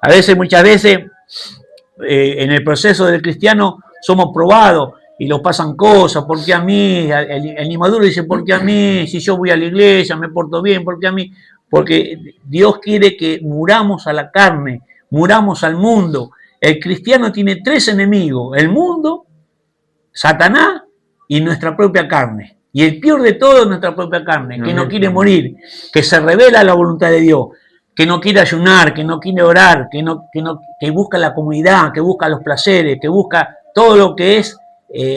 Speaker 2: A veces, muchas veces, en el proceso del cristiano somos probados, y los pasan cosas, ¿por qué a mí? El inmaduro dice, ¿por qué a mí? Si yo voy a la iglesia, me porto bien, ¿por qué a mí? Porque Dios quiere que muramos a la carne, muramos al mundo. El cristiano tiene 3 enemigos, el mundo, Satanás y nuestra propia carne. Y el peor de todo es nuestra propia carne, que no quiere morir, que se revela a la voluntad de Dios, que no quiere ayunar, que no quiere orar, que busca la comunidad, que busca los placeres, que busca todo lo que es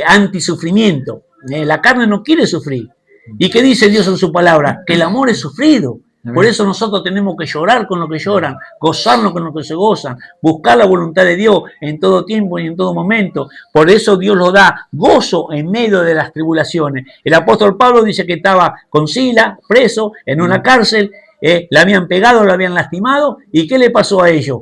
Speaker 2: antisufrimiento. La carne no quiere sufrir. ¿Y qué dice Dios en su palabra? Que el amor es sufrido. Por eso nosotros tenemos que llorar con lo que lloran, gozarnos con lo que se gozan, buscar la voluntad de Dios en todo tiempo y en todo momento. Por eso Dios nos da gozo en medio de las tribulaciones. El apóstol Pablo dice que estaba con Sila, preso, en una cárcel, le habían pegado, lo habían lastimado, ¿y qué le pasó a ellos?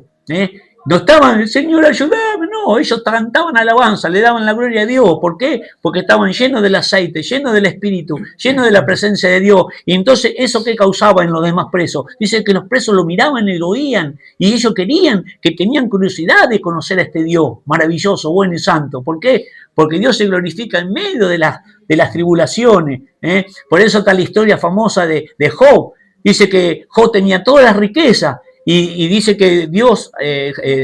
Speaker 2: No estaban, Señor, ayúdame, no, ellos cantaban alabanza, le daban la gloria a Dios. ¿Por qué? Porque estaban llenos del aceite, llenos del Espíritu, llenos de la presencia de Dios. Y entonces, ¿eso qué causaba en los demás presos? Dice que los presos lo miraban y lo oían, y ellos tenían curiosidad de conocer a este Dios maravilloso, bueno y santo. ¿Por qué? Porque Dios se glorifica en medio de las tribulaciones. Por eso está la historia famosa de Job. Dice que Job tenía todas las riquezas, y dice que Dios,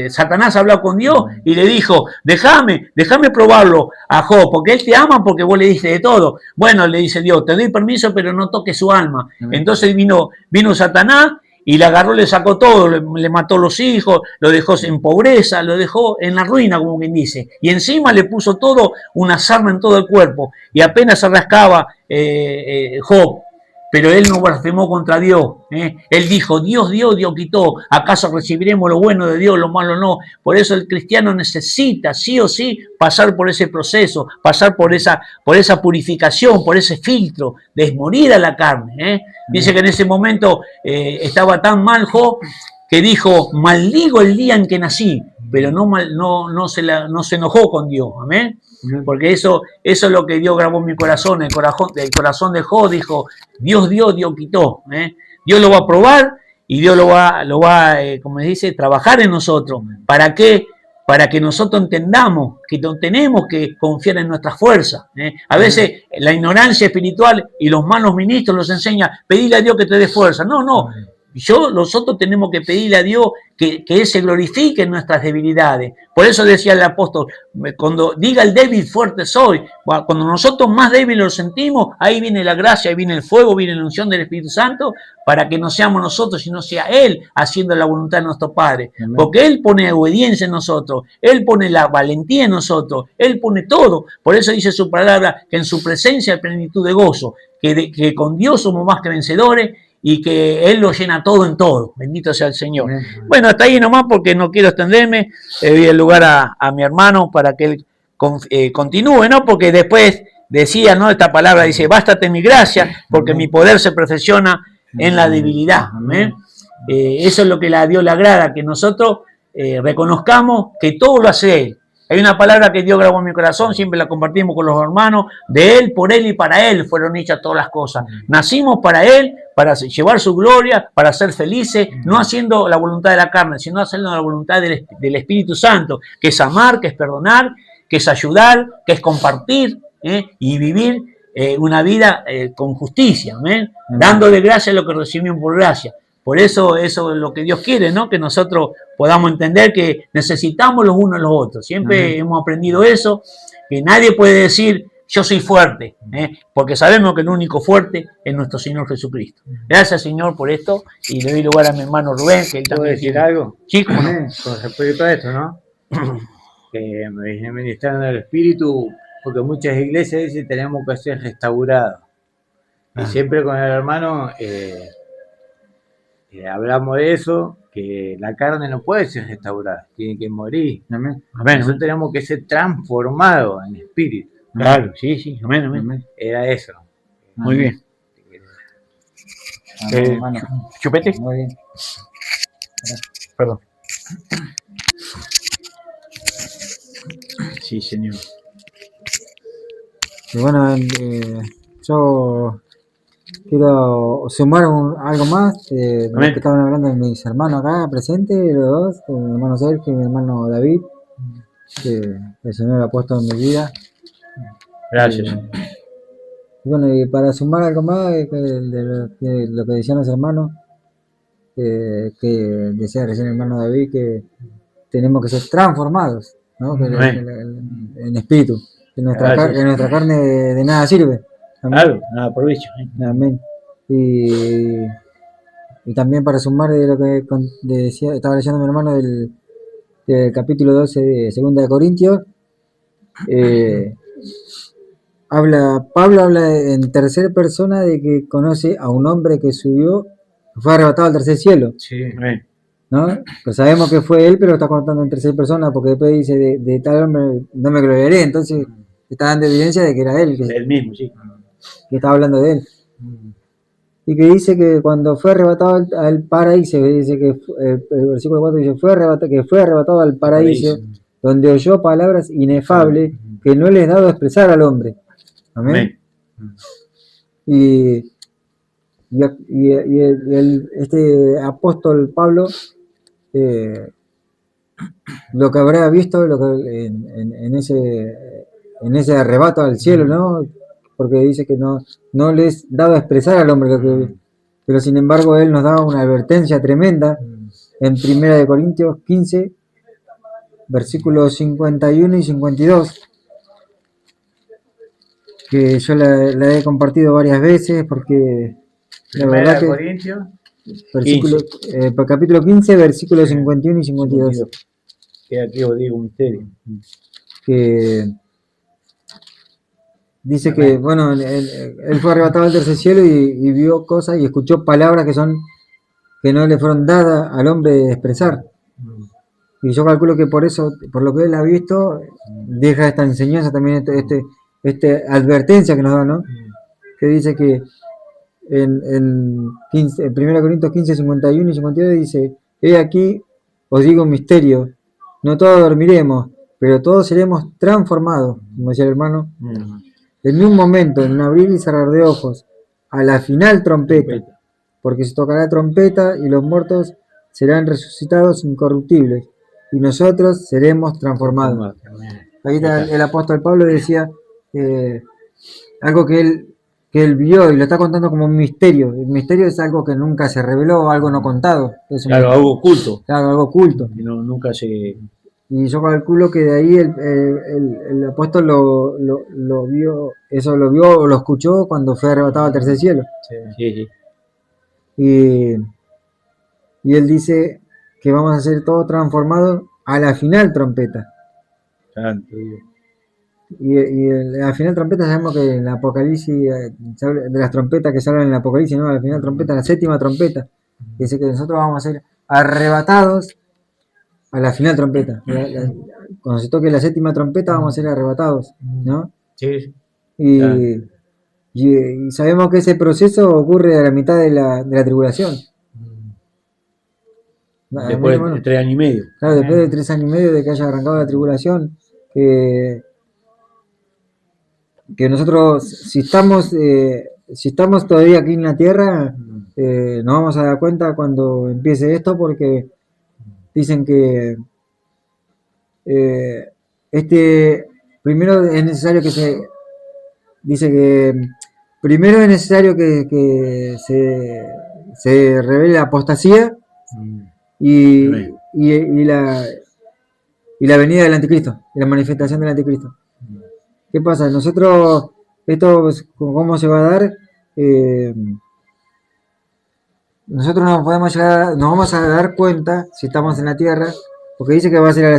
Speaker 2: Satanás habló con Dios y le dijo, déjame probarlo a Job, porque él te ama porque vos le diste de todo. Bueno, le dice Dios, te doy permiso, pero no toques su alma. Entonces vino Satanás y le agarró, le sacó todo, le mató los hijos, lo dejó en pobreza, lo dejó en la ruina, como quien dice. Y encima le puso todo, una sarna en todo el cuerpo. Y apenas se rascaba Job, pero él no blasfemó contra Dios. Él dijo, Dios dio, Dios quitó. ¿Acaso recibiremos lo bueno de Dios, lo malo no? Por eso el cristiano necesita, sí o sí, pasar por ese proceso, pasar por esa purificación, por ese filtro, desmorir a la carne. Dice que en ese momento estaba tan mal Job que dijo, maldigo el día en que nací, pero no se enojó con Dios. Amén. Porque eso es lo que Dios grabó en mi corazón, el corazón de Job dijo, Dios dio, Dios quitó. Dios lo va a probar y Dios lo va como dice, trabajar en nosotros. ¿Para qué? Para que nosotros entendamos que no tenemos que confiar en nuestras fuerzas. A veces la ignorancia espiritual y los malos ministros los enseñan, pedirle a Dios que te dé fuerza. No. Nosotros tenemos que pedirle a Dios que Él se glorifique en nuestras debilidades. Por eso decía el apóstol, cuando diga el débil, fuerte soy. Cuando nosotros más débiles lo sentimos, ahí viene la gracia, ahí viene el fuego, viene la unción del Espíritu Santo, para que no seamos nosotros, sino sea Él haciendo la voluntad de nuestro Padre. Amén. Porque Él pone obediencia en nosotros, Él pone la valentía en nosotros, Él pone todo. Por eso dice su palabra, que en su presencia hay plenitud de gozo, que con Dios somos más que vencedores, y que Él lo llena todo en todo. Bendito sea el Señor. Bueno, hasta ahí nomás porque no quiero extenderme. Le doy el lugar a mi hermano para que él continúe, ¿no? Porque después decía, ¿no? Esta palabra dice, bástate mi gracia, porque mi poder se perfecciona en la debilidad. ¿Eh? Eso es lo que a Dios le agrada, que nosotros reconozcamos que todo lo hace Él. Hay una palabra que Dios grabó en mi corazón, siempre la compartimos con los hermanos, de Él, por Él y para Él fueron hechas todas las cosas. Nacimos para Él, para llevar su gloria, para ser felices, no haciendo la voluntad de la carne, sino haciendo la voluntad del Espíritu Santo, que es amar, que es perdonar, que es ayudar, que es compartir y vivir una vida con justicia, dándole gracia a lo que recibimos por gracia. Por eso es lo que Dios quiere, ¿no? Que nosotros podamos entender que necesitamos los unos a los otros. Siempre hemos aprendido eso, que nadie puede decir yo soy fuerte, porque sabemos que el único fuerte es nuestro Señor Jesucristo. Gracias, Señor, por esto, y le doy lugar a mi hermano Rubén, que él también
Speaker 3: decir algo.
Speaker 2: Sí, ¿cómo no?
Speaker 3: Con respecto a esto, ¿no? Que me viene ministrando el Espíritu, porque muchas iglesias dicen que tenemos que ser restaurados. Y siempre con el hermano hablamos de eso, que la carne no puede ser restaurada, tiene que morir.
Speaker 2: Amén.
Speaker 3: Nosotros tenemos que ser transformados en espíritu.
Speaker 2: Claro, sí, amén.
Speaker 3: Era eso.
Speaker 2: Muy bien. ¿Chupete?
Speaker 1: Muy bien.
Speaker 2: Perdón. Sí, Señor.
Speaker 1: Y bueno, yo quiero sumar algo más de lo que estaban hablando mis hermanos acá presentes, los dos, mi hermano Sergio y mi hermano David, que el Señor ha puesto en mi vida.
Speaker 2: Gracias.
Speaker 1: Y bueno, y para sumar algo más de lo que decían los hermanos, que decía recién el hermano David, que tenemos que ser transformados, ¿no? En espíritu, que nuestra carne de nada sirve. Amén.
Speaker 2: Claro, nada aprovecho.
Speaker 1: Amén. Y también para sumar de lo que decía, estaba leyendo mi hermano del capítulo 12 de 2 de Corintios, Pablo habla en tercera persona de que conoce a un hombre que fue arrebatado al tercer cielo.
Speaker 2: Sí,
Speaker 1: ¿no? Pues sabemos que fue él, pero está contando en tercera persona porque después dice de tal hombre no me gloriaré, entonces está dando evidencia de que era él.
Speaker 2: Él mismo, sí.
Speaker 1: Que estaba hablando de él. Y que dice que cuando fue arrebatado al paraíso, dice que el versículo 4 dice que fue arrebatado al paraíso, donde oyó palabras inefables que no le es dado a expresar al hombre. Amén. Y este apóstol Pablo, lo que habrá visto en ese arrebato al cielo, ¿no? Porque dice que no le es dado a expresar al hombre lo que, pero sin embargo él nos da una advertencia tremenda en 1 Corintios 15, versículos 51 y 52, que yo la he compartido varias veces porque la verdad que capítulo 15, versículos 51 y 52.
Speaker 2: Que aquí os digo un misterio.
Speaker 1: Que dice que, bueno, él fue arrebatado al tercer cielo y vio cosas y escuchó palabras que no le fueron dadas al hombre expresar. Y yo calculo que por eso, por lo que él ha visto, deja esta enseñanza también, este advertencia que nos da, ¿no? Que dice que en 1 Corintios 15, 51 y 52 dice: he aquí, os digo un misterio, no todos dormiremos, pero todos seremos transformados, como decía el hermano, en un momento, en un abrir y cerrar de ojos, a la final trompeta, porque se tocará trompeta y los muertos serán resucitados incorruptibles, y nosotros seremos transformados. Ahí el apóstol Pablo decía algo que él vio y lo está contando como un misterio. El misterio es algo que nunca se reveló, algo no contado.
Speaker 2: Claro, algo oculto.
Speaker 1: Claro, algo oculto.
Speaker 2: Que nunca se...
Speaker 1: Y yo calculo que de ahí el apóstol lo vio, eso lo vio o lo escuchó cuando fue arrebatado al tercer cielo.
Speaker 2: Sí.
Speaker 1: Y él dice que vamos a ser todos transformados a la final trompeta.
Speaker 2: Santo.
Speaker 1: Y la final trompeta, sabemos que en el Apocalipsis, de las trompetas que se hablan en el Apocalipsis, ¿no? La final trompeta, la séptima trompeta. Dice que nosotros vamos a ser arrebatados a la final trompeta. Cuando se toque la séptima trompeta vamos a ser arrebatados, ¿no?
Speaker 2: Sí.
Speaker 1: Y sabemos que ese proceso ocurre a la mitad de la tribulación.
Speaker 2: Después de 3 años y medio.
Speaker 1: Claro, después de 3 años y medio de que haya arrancado la tribulación, que nosotros, si estamos todavía aquí en la tierra, nos vamos a dar cuenta cuando empiece esto, porque dicen que primero es necesario primero es necesario que se revele la apostasía y la venida del anticristo, y la manifestación del anticristo. ¿Qué pasa? Nosotros, esto, ¿cómo se va a dar? Nosotros nos vamos a dar cuenta si estamos en la tierra, porque dice que va a ser a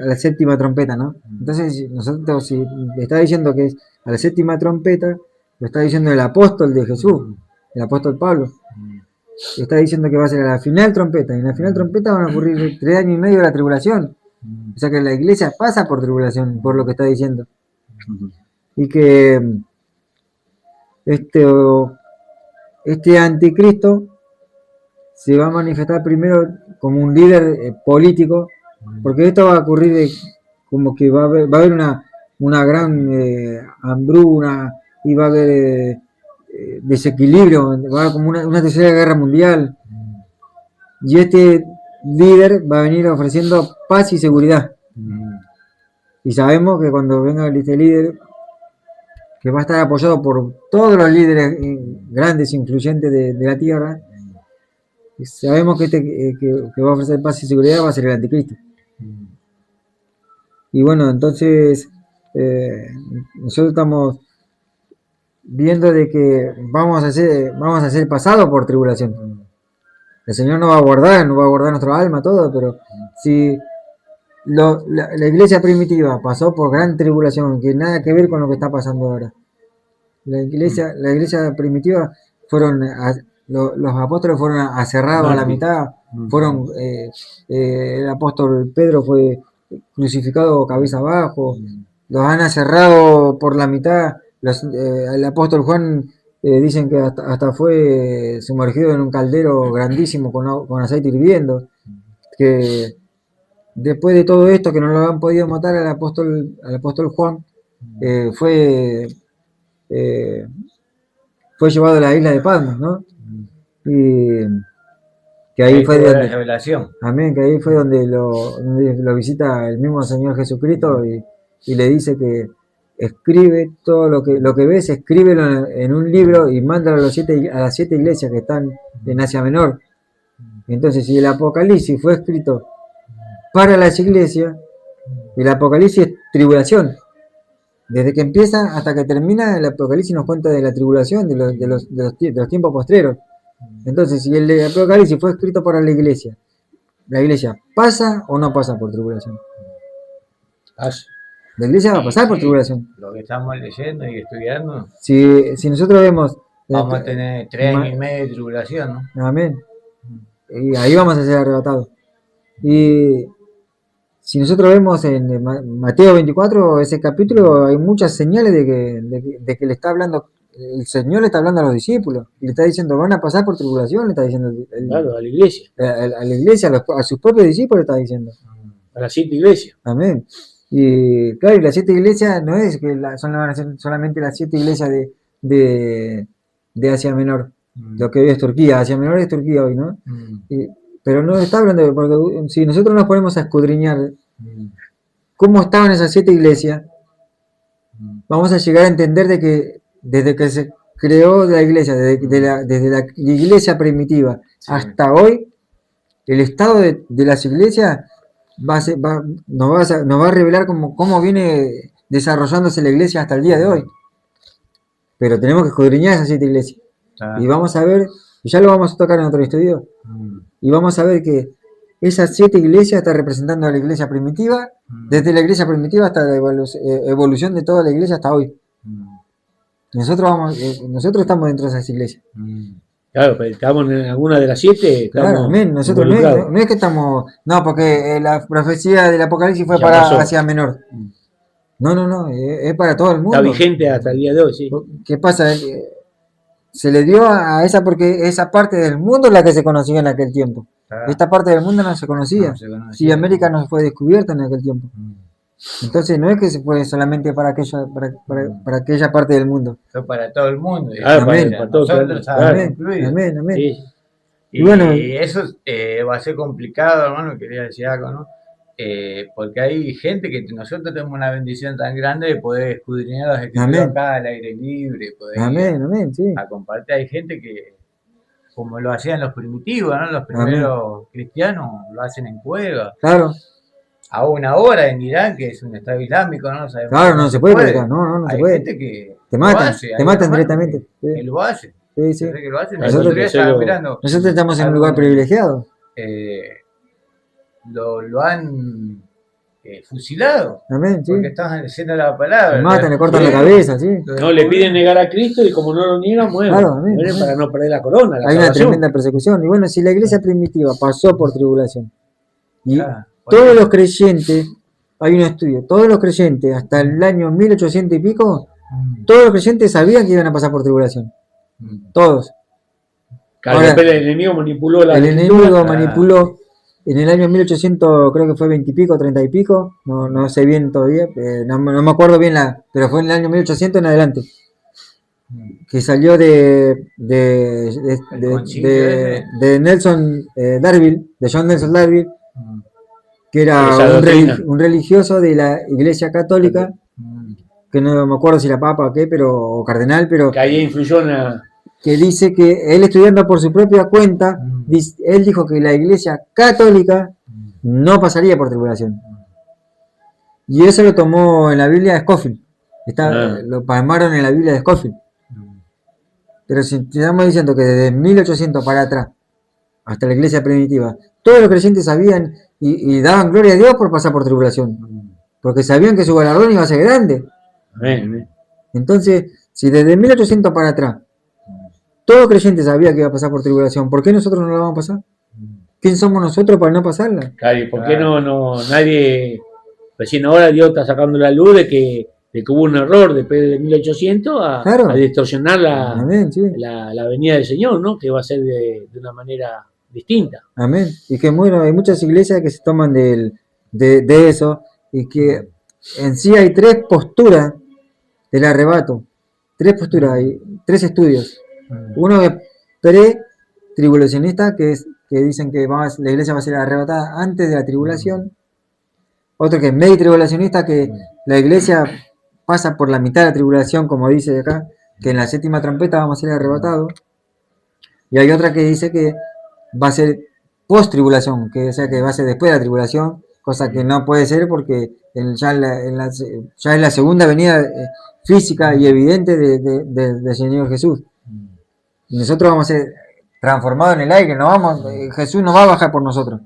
Speaker 1: la séptima trompeta, ¿no? Entonces, nosotros, si le está diciendo que es a la séptima trompeta, lo está diciendo el apóstol de Jesús, el apóstol Pablo. Está diciendo que va a ser a la final trompeta, y en la final trompeta van a ocurrir 3 años y medio de la tribulación. O sea que la iglesia pasa por tribulación, por lo que está diciendo. Y que este anticristo se va a manifestar primero como un líder político, porque esto va a ocurrir como que va a haber una gran hambruna, y va a haber desequilibrio, va a haber como una tercera guerra mundial, y este líder va a venir ofreciendo paz y seguridad. Y sabemos que cuando venga este líder, que va a estar apoyado por todos los líderes grandes, influyentes de la tierra, sabemos que que va a ofrecer paz y seguridad va a ser el anticristo. Y bueno, entonces nosotros estamos viendo de que vamos a ser pasados por tribulación. El Señor nos va a guardar nuestra alma, todo, pero si la iglesia primitiva pasó por gran tribulación, que nada que ver con lo que está pasando ahora. La iglesia primitiva los apóstoles fueron aserrados a la mitad, el apóstol Pedro fue crucificado cabeza abajo, los han aserrado por la mitad, el apóstol Juan dicen que hasta fue sumergido en un caldero grandísimo con aceite hirviendo, que después de todo esto, que no lo han podido matar al apóstol Juan, fue llevado a la isla de Patmos, ¿no? Y que ahí fue donde,
Speaker 3: revelación.
Speaker 1: amén, que ahí fue donde lo visita el mismo Señor Jesucristo y le dice que escribe todo lo que ves, escríbelo en un libro y mándalo a las 7 iglesias que están en Asia Menor. Entonces, si el Apocalipsis fue escrito para las iglesias, el Apocalipsis es tribulación. Desde que empieza hasta que termina, el Apocalipsis nos cuenta de la tribulación, de los tiempos postreros. Entonces, si el Apocalipsis fue escrito para la iglesia ¿pasa o no pasa por tribulación? La iglesia va a pasar por tribulación.
Speaker 3: Lo que estamos leyendo y estudiando,
Speaker 1: Si nosotros vemos...
Speaker 3: vamos a tener 3 años y medio de tribulación, ¿no?
Speaker 1: Amén. Y ahí vamos a ser arrebatados. Y si nosotros vemos en Mateo 24, ese capítulo, hay muchas señales de que le está hablando, el Señor le está hablando a los discípulos. Le está diciendo, van a pasar por tribulación, le está diciendo.
Speaker 2: Claro, a la iglesia.
Speaker 1: A la iglesia, a sus propios discípulos le está diciendo.
Speaker 2: A las 7 iglesias.
Speaker 1: Amén. Y claro, y las 7 iglesias no es que van a ser solamente las 7 iglesias de Asia Menor. Lo que hoy es Turquía, Asia Menor es Turquía hoy, ¿no? Pero no está hablando, porque si nosotros nos ponemos a escudriñar cómo estaban esas 7 iglesias, vamos a llegar a entender de que desde que se creó la iglesia, desde la iglesia primitiva hasta hoy, el estado de las iglesias nos va a revelar cómo viene desarrollándose la iglesia hasta el día de hoy. Pero tenemos que escudriñar esas 7 iglesias. Y vamos a ver, y ya lo vamos a tocar en otro estudio, y vamos a ver que esas 7 iglesias están representando a la iglesia primitiva, desde la iglesia primitiva hasta la evolución de toda la iglesia hasta hoy. Nosotros estamos dentro de esas iglesias.
Speaker 2: Claro, pero estamos en alguna de las 7.
Speaker 1: Claro, amén. Nosotros no es que estamos. No, porque la profecía del Apocalipsis fue
Speaker 2: Ya
Speaker 1: para
Speaker 2: pasó.
Speaker 1: Asia Menor. No, es para todo el mundo.
Speaker 2: Está vigente hasta el día de hoy, sí.
Speaker 1: ¿Qué pasa? Se le dio a esa porque esa parte del mundo es la que se conocía en aquel tiempo.
Speaker 3: Claro.
Speaker 1: Esta parte del mundo no se conocía. Sí, América no fue descubierta en aquel tiempo. Entonces no es que se fue solamente para aquella parte del mundo.
Speaker 3: Fue para todo el mundo.
Speaker 1: Amén.
Speaker 2: Para todo el mundo.
Speaker 1: Amén.
Speaker 2: Sí.
Speaker 3: Y
Speaker 1: bueno,
Speaker 3: eso va a ser complicado, hermano, quería decir algo, ¿no? Porque hay gente que nosotros tenemos una bendición tan grande de poder escudriñar las escrituras acá al aire libre, poder
Speaker 1: amén, sí.
Speaker 3: a compartir. Hay gente que, como lo hacían los primitivos, ¿no? Los primeros cristianos lo hacen en cueva.
Speaker 1: Claro.
Speaker 3: Aún ahora en Irán, que es un estado islámico, ¿no? Sabemos
Speaker 1: Claro, no se puede predicar, no se
Speaker 3: hay
Speaker 1: puede.
Speaker 3: gente que
Speaker 1: Te
Speaker 3: lo
Speaker 1: matan,
Speaker 3: hace,
Speaker 1: te matan directamente.
Speaker 3: que lo hace.
Speaker 1: Sí, sí.
Speaker 3: Que lo hace.
Speaker 1: Nosotros
Speaker 3: Mirando,
Speaker 1: nosotros estamos en un lugar privilegiado.
Speaker 3: Lo han fusilado.
Speaker 1: Amén, sí.
Speaker 3: Porque estaban diciendo la palabra.
Speaker 1: Te matan, le cortan la cabeza, sí.
Speaker 2: No, le piden negar a Cristo y como no lo niegan, mueren.
Speaker 1: Claro, amén,
Speaker 2: Mueren
Speaker 1: amén.
Speaker 2: para no perder la corona. La
Speaker 1: Hay una
Speaker 2: salvación.
Speaker 1: tremenda persecución. Y bueno, si la iglesia primitiva pasó por tribulación, y
Speaker 3: Claro.
Speaker 1: todos los creyentes, hay un estudio, todos los creyentes hasta el año 1800 y pico, todos los creyentes sabían que iban a pasar por tribulación. Todos.
Speaker 2: Claro,
Speaker 1: Ahora,
Speaker 2: después el enemigo manipuló la
Speaker 1: El
Speaker 2: escritura.
Speaker 1: enemigo manipuló en el año 1800, creo que fue 20 y pico, 30 y pico, no sé bien todavía, no me acuerdo bien pero fue en el año 1800 en adelante, que salió de Nelson Darby, de John Nelson Darby, que era
Speaker 2: Esa doctrina.
Speaker 1: un religioso de la Iglesia Católica, que no me acuerdo si era papa o qué, o cardenal, pero
Speaker 2: Que ahí influyó en la...
Speaker 1: que dice que él, estudiando por su propia cuenta, él dijo que la Iglesia Católica no pasaría por tribulación. Y eso lo tomó en la Biblia de Scofield. Lo palmaron en la Biblia de Scofield. Pero si estamos diciendo que desde 1800 para atrás, hasta la Iglesia primitiva, todos los creyentes sabían y daban gloria a Dios por pasar por tribulación. Porque sabían que su galardón iba a ser grande.
Speaker 2: Amén.
Speaker 1: Entonces, si desde 1800 para atrás, todo creyente sabía que iba a pasar por tribulación, ¿por qué nosotros no la vamos a pasar? ¿Quién somos nosotros para no pasarla?
Speaker 2: Claro, ¿y por qué no nadie... Recién ahora Dios está sacando la luz de que hubo un error después de 1800
Speaker 1: Claro.
Speaker 2: a distorsionar
Speaker 1: Amén, sí.
Speaker 2: la venida del Señor, ¿no? Que va a ser de una manera distinta.
Speaker 1: Amén. Y que bueno, hay muchas iglesias que se toman de eso, y que en sí hay 3 posturas del arrebato. 3 posturas, hay 3 estudios. Uno es pre-tribulacionista, que dicen que la iglesia va a ser arrebatada antes de la tribulación. Otro que es medio-tribulacionista, que la iglesia pasa por la mitad de la tribulación, como dice acá, que en la 7ª trompeta vamos a ser arrebatados. Y hay otra que dice que va a ser post-tribulación, que va a ser después de la tribulación, cosa que no puede ser porque ya es la segunda venida física y evidente del Señor Jesús. Y nosotros vamos a ser transformados en el aire, Jesús no va a bajar por nosotros.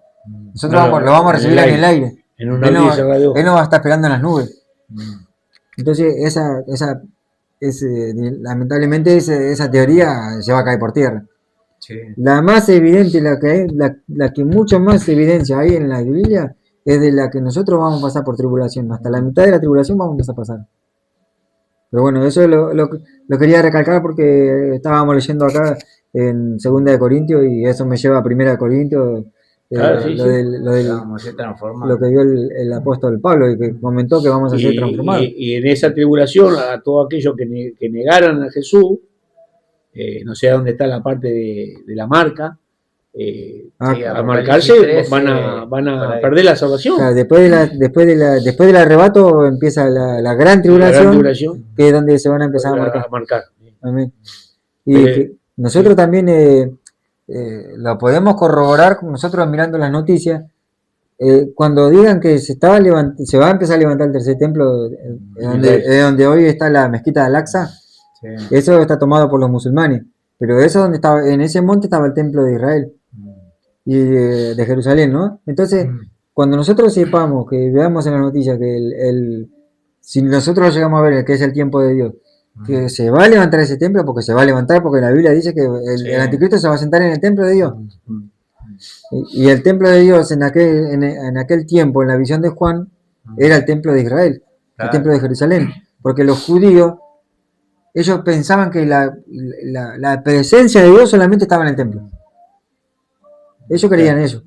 Speaker 1: Nosotros lo vamos a recibir en el aire.
Speaker 2: En un
Speaker 1: Él no
Speaker 2: abrir y cerrar de ojos.
Speaker 1: va a estar esperando en las nubes. Entonces, lamentablemente esa teoría se va a caer por tierra.
Speaker 3: Sí.
Speaker 1: La más evidente, la que mucho más evidencia hay en la Biblia, es de la que nosotros vamos a pasar por tribulación. Hasta la mitad de la tribulación vamos a pasar. Pero bueno, eso lo quería recalcar porque estábamos leyendo acá en 2 Corintios y eso me lleva a 1 Corintios, lo que vio el apóstol Pablo y que comentó que vamos a ser transformados.
Speaker 2: Y en esa tribulación, a todos aquellos que negaran a Jesús, no sé dónde está la parte de la marca, a marcarse van a perder la salvación.
Speaker 1: Claro, después del arrebato empieza la gran tribulación, que es donde se van a empezar a marcar. Amén. Y nosotros también lo podemos corroborar nosotros mirando las noticias. Cuando digan que se va a empezar a levantar el tercer templo, donde hoy está la mezquita de Al-Aqsa, eso está tomado por los musulmanes, pero eso donde estaba, en ese monte estaba el templo de Israel y de Jerusalén, ¿no? Entonces, cuando nosotros sepamos, que veamos en la noticia que si nosotros llegamos a ver que es el tiempo de Dios, que se va a levantar ese templo, porque se va a levantar, porque la Biblia dice que el anticristo se va a sentar en el templo de Dios. Y el templo de Dios en aquel tiempo, en la visión de Juan, era el templo de Israel, el templo de Jerusalén, porque los judíos, ellos pensaban que la presencia de Dios solamente estaba en el templo. Ellos creían eso.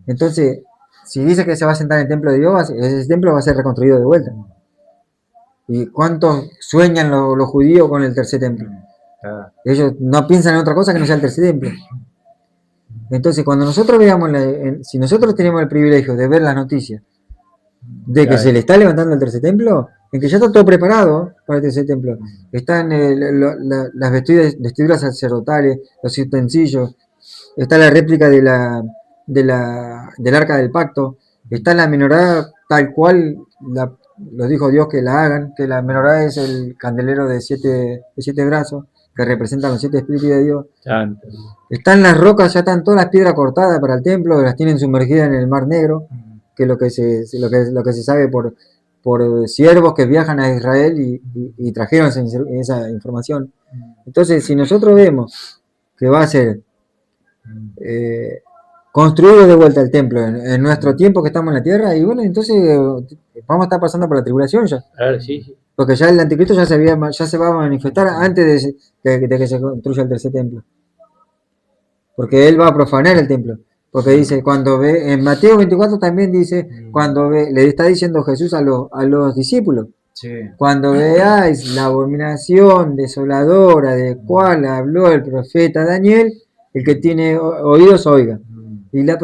Speaker 1: Entonces, si dice que se va a sentar en el templo de Dios, ese templo va a ser reconstruido de vuelta. ¿Y cuántos sueñan los judíos con el tercer templo? Ellos no piensan en otra cosa que no sea el tercer templo. Entonces, cuando nosotros veamos, si nosotros tenemos el privilegio de ver las noticias de que se le está levantando el tercer templo, en que ya está todo preparado para el tercer templo, están las vestiduras sacerdotales, los utensilios, está la réplica del arca del pacto, está la menorá tal cual los dijo Dios que la hagan, que la menorá es el candelero de siete brazos, que representan los 7 espíritus de Dios. Están las rocas, ya están todas las piedras cortadas para el templo, las tienen sumergidas en el Mar Negro, que es lo que se sabe por siervos que viajan a Israel y trajeron esa información. Entonces, si nosotros vemos que va a ser construido de vuelta el templo en nuestro tiempo que estamos en la tierra, y bueno, entonces vamos a estar pasando por la tribulación ya. Porque ya el anticristo ya se va a manifestar antes de que se construya el tercer templo. Porque él va a profanar el templo. Porque dice, en Mateo 24 también dice, le está diciendo Jesús a los discípulos, cuando veáis la abominación desoladora de cual habló el profeta Daniel, el que tiene oídos oiga. Y la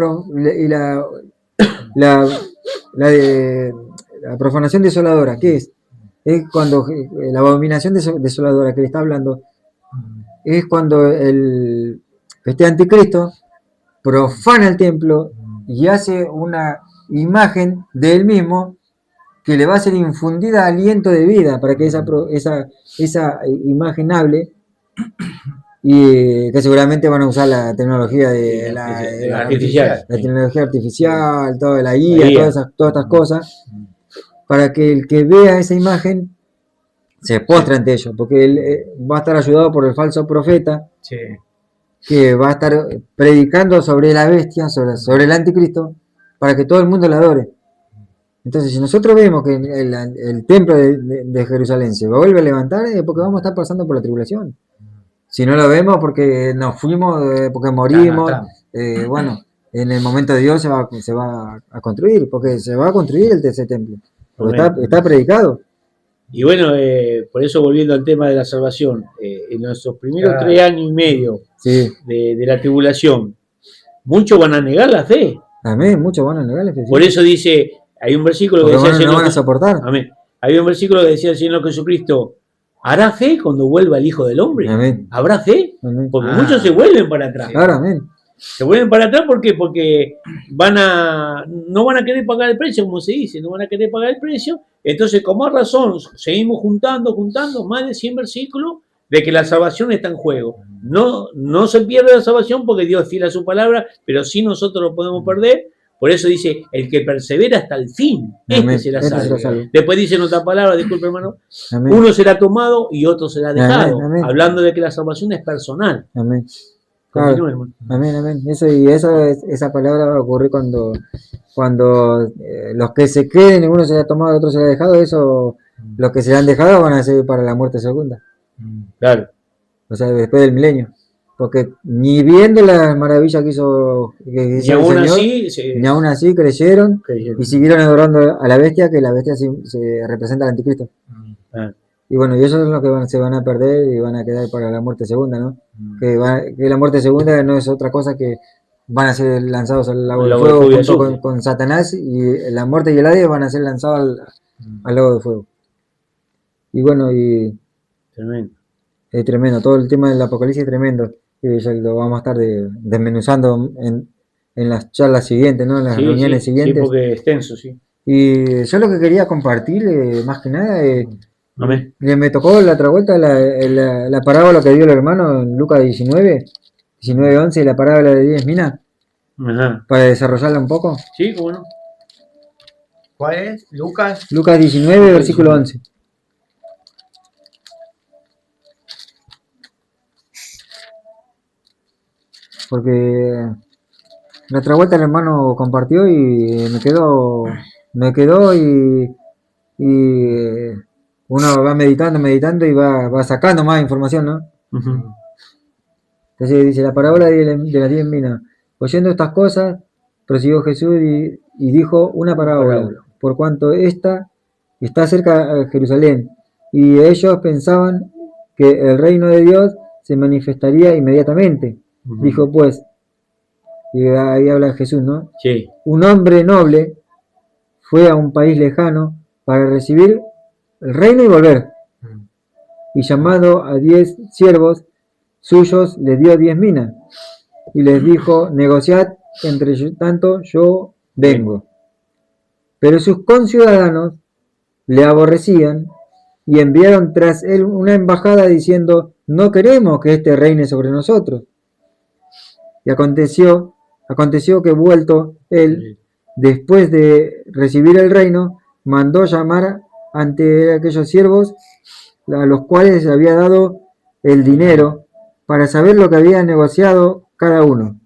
Speaker 1: profanación desoladora, ¿qué es? Es cuando la abominación desoladora que le está hablando, es cuando este anticristo profana el templo y hace una imagen de él mismo que le va a ser infundida aliento de vida para que esa imagen hable, y que seguramente van a usar la tecnología la tecnología artificial, toda la IA, todas estas cosas, para que el que vea esa imagen se postre ante ellos, porque él va a estar ayudado por el falso profeta, que va a estar predicando sobre la bestia, sobre el anticristo, para que todo el mundo la adore. Entonces, si nosotros vemos que el templo de Jerusalén se vuelve a levantar, es porque vamos a estar pasando por la tribulación. Si no lo vemos porque nos fuimos, porque morimos, bueno, en el momento de Dios se va a construir, porque se va a construir el tercer templo, porque está predicado.
Speaker 2: Y bueno, por eso volviendo al tema de la salvación, en nuestros primeros 3 años y medio de la tribulación, muchos van a negar la fe.
Speaker 1: Amén, muchos van a negar la fe.
Speaker 2: Por eso dice, hay un versículo que decía el Señor,
Speaker 1: no van a soportar.
Speaker 2: Amén. Hay un versículo que decía el Señor Jesucristo, ¿hará fe cuando vuelva el Hijo del Hombre?
Speaker 1: Amén.
Speaker 2: ¿Habrá fe?
Speaker 1: Amén.
Speaker 2: Porque muchos se vuelven para atrás.
Speaker 1: Claro, amén.
Speaker 2: Se vuelven para atrás porque no van a querer pagar el precio, como se dice, no van a querer pagar el precio. Entonces, con más razón, seguimos juntando más de 100 versículos de que la salvación está en juego. No se pierde la salvación porque Dios es fiel a su palabra, pero sí nosotros lo podemos perder Por eso dice, el que persevera hasta el fin,
Speaker 1: Amén.
Speaker 2: será
Speaker 1: Este
Speaker 2: salvo.
Speaker 1: será salvo.
Speaker 2: Después dice en otra palabra, disculpe hermano,
Speaker 1: Amén.
Speaker 2: uno será tomado y otro será dejado,
Speaker 1: Amén, amén.
Speaker 2: hablando de que la salvación es personal.
Speaker 1: Amén.
Speaker 2: Continúe,
Speaker 1: Claro.
Speaker 2: hermano.
Speaker 1: Amén, amén. Esa palabra va a ocurrir cuando los que se queden, uno será tomado, el otro será dejado. Eso, los que serán dejados van a ser para la muerte segunda.
Speaker 2: Claro.
Speaker 1: O sea, después del milenio. Porque ni viendo las maravillas que hizo
Speaker 2: Y
Speaker 1: el
Speaker 2: aún
Speaker 1: Señor,
Speaker 2: así,
Speaker 1: ni aún así creyeron y siguieron adorando a la bestia, que la bestia se representa al anticristo. Y bueno, y eso es lo que se van a perder y van a quedar para la muerte segunda, ¿no? Que la muerte segunda no es otra cosa que van a ser lanzados al lago de fuego junto con Satanás, y la muerte y el Hades van a ser lanzados al lago de fuego. Y bueno, y
Speaker 2: Tremendo.
Speaker 1: es tremendo, todo el tema del Apocalipsis es tremendo. Y ya lo vamos a estar desmenuzando en las charlas siguientes, ¿no? En las reuniones siguientes.
Speaker 2: Sí, porque es extenso, sí.
Speaker 1: Y yo lo que quería compartir, más que nada,
Speaker 2: Amén.
Speaker 1: me tocó la otra vuelta la parábola que dio el hermano en Lucas 19:11, la parábola de 10 minas, para desarrollarla un poco.
Speaker 2: Sí, cómo no.
Speaker 3: ¿Cuál es? Lucas.
Speaker 1: Lucas 19, versículo 11. Porque la otra vuelta el hermano compartió y me quedó y uno va meditando y va sacando más información, ¿no? Entonces dice la parábola de las 10 minas. Oyendo estas cosas, prosiguió Jesús y dijo una parábola, por cuanto esta está cerca de Jerusalén, y ellos pensaban que el reino de Dios se manifestaría inmediatamente. Dijo pues, y ahí habla Jesús, ¿no?
Speaker 2: Sí.
Speaker 1: Un hombre noble fue a un país lejano para recibir el reino y volver. Y llamado a 10 siervos suyos, les dio 10 minas. Y les dijo, negociad, entre tanto yo vengo. Pero sus conciudadanos le aborrecían y enviaron tras él una embajada diciendo, no queremos que éste reine sobre nosotros. Y aconteció que vuelto él, después de recibir el reino, mandó llamar ante aquellos siervos a los cuales había dado el dinero para saber lo que había negociado cada uno.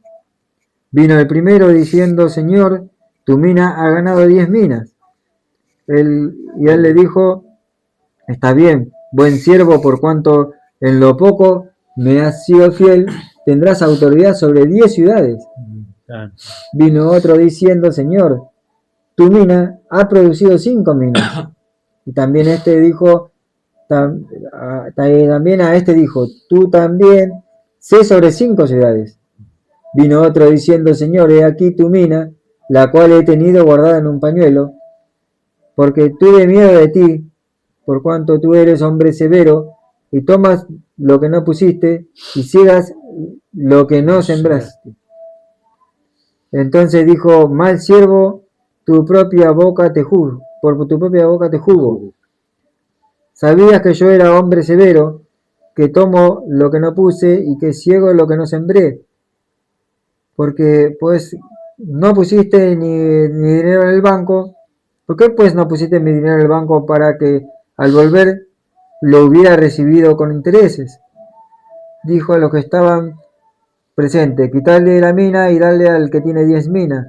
Speaker 1: Vino el primero diciendo, Señor, tu mina ha ganado 10 minas. Y él le dijo, está bien, buen siervo, por cuanto en lo poco me has sido fiel, tendrás autoridad sobre 10 ciudades. Vino otro diciendo, Señor, tu mina ha producido 5 minas. Y también dijo, también a este dijo, tú también sé sobre 5 ciudades. Vino otro diciendo, Señor, he aquí tu mina, la cual he tenido guardada en un pañuelo, porque tuve miedo de ti, por cuanto tú eres hombre severo, y tomas lo que no pusiste, y ciegas lo que no sembraste. Entonces dijo, mal siervo, tu propia boca te juzgo, por tu propia boca te juzgo. Sabías que yo era hombre severo, que tomo lo que no puse y que ciego lo que no sembré. Porque pues no pusiste ni dinero en el banco. ¿Por qué pues no pusiste mi dinero en el banco para que al volver lo hubiera recibido con intereses? Dijo a los que estaban presentes, quitarle la mina y darle al que tiene 10 minas.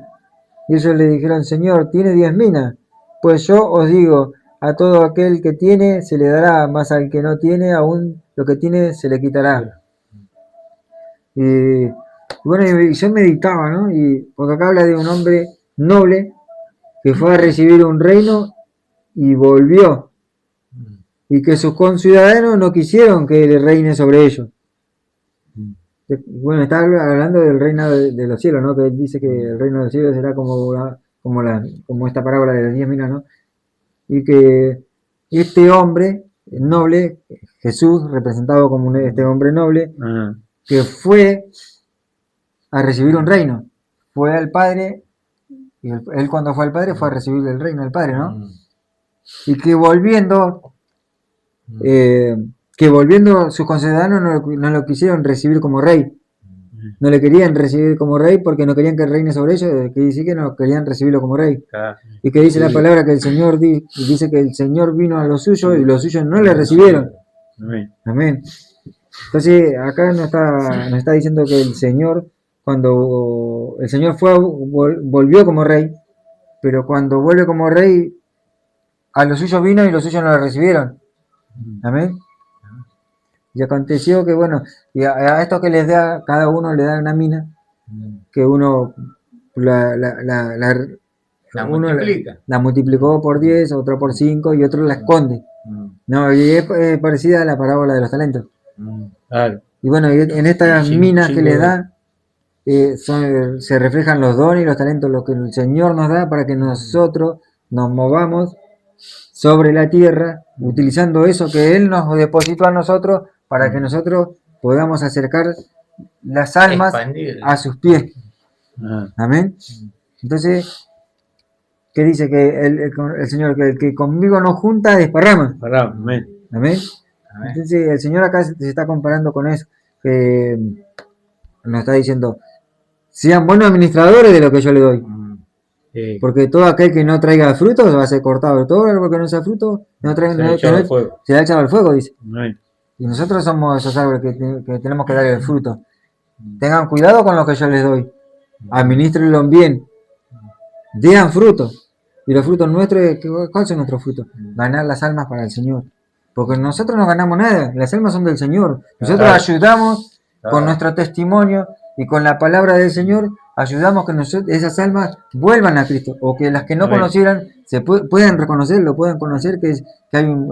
Speaker 1: Y ellos le dijeron, Señor, ¿tiene 10 minas? Pues yo os digo, a todo aquel que tiene se le dará, más al que no tiene, aún lo que tiene se le quitará. Y bueno, y yo meditaba, ¿no? Porque acá habla de un hombre noble que fue a recibir un reino y volvió. Y que sus conciudadanos no quisieron que él reine sobre ellos. Bueno, está hablando del reino de los cielos, ¿no? Que él dice que el reino de los cielos será como esta parábola de las 10 minas, ¿no? Y que este hombre noble, Jesús, representado como este hombre noble, que fue a recibir un reino, fue al Padre, y él cuando fue al Padre fue a recibir el reino del Padre, ¿no? Y que volviendo sus conciudadanos no lo quisieron recibir como rey, No le querían recibir como rey porque no querían que reine sobre ellos, que dice que no querían recibirlo como rey.
Speaker 3: Claro.
Speaker 1: Y que dice la palabra que el Señor dice que el Señor vino a los suyos y los suyos no le recibieron.
Speaker 2: Amén.
Speaker 1: Amén. Entonces, acá nos está diciendo que el Señor, cuando el Señor volvió como rey, pero cuando vuelve como rey, a los suyos vino y los suyos no le recibieron. Amén. Y aconteció que, bueno, y a esto que les da, cada uno le da una mina, que uno la multiplicó por 10, otro por 5 y otro la esconde. No, y es parecida a la parábola de los talentos.
Speaker 2: Claro.
Speaker 1: Y bueno, en estas minas que le da, se reflejan los dones y los talentos, lo que el Señor nos da para que nosotros nos movamos sobre la tierra, utilizando eso que Él nos depositó a nosotros para que nosotros podamos acercar las almas a sus pies. Amén. Entonces, ¿qué dice? Que el Señor, que el que conmigo no junta, desparrama.
Speaker 2: Amén.
Speaker 1: Amén. Entonces, el Señor acá se está comparando con eso, que nos está diciendo, sean buenos administradores de lo que yo le doy. Porque todo aquel que no traiga frutos va a ser cortado. Todo aquel que no sea fruto, se ha echado al fuego, dice.
Speaker 2: Amén.
Speaker 1: Y nosotros somos esos árboles que tenemos que dar el fruto. Tengan cuidado con lo que yo les doy. Administrenlo bien. Den frutos. Y los frutos nuestros, ¿cuáles son nuestros frutos? Ganar las almas para el Señor. Porque nosotros no ganamos nada. Las almas son del Señor. Nosotros ayudamos con nuestro testimonio y con la palabra del Señor. Ayudamos que esas almas vuelvan a Cristo. O que las que no conocieran puedan reconocerlo, puedan conocer que hay un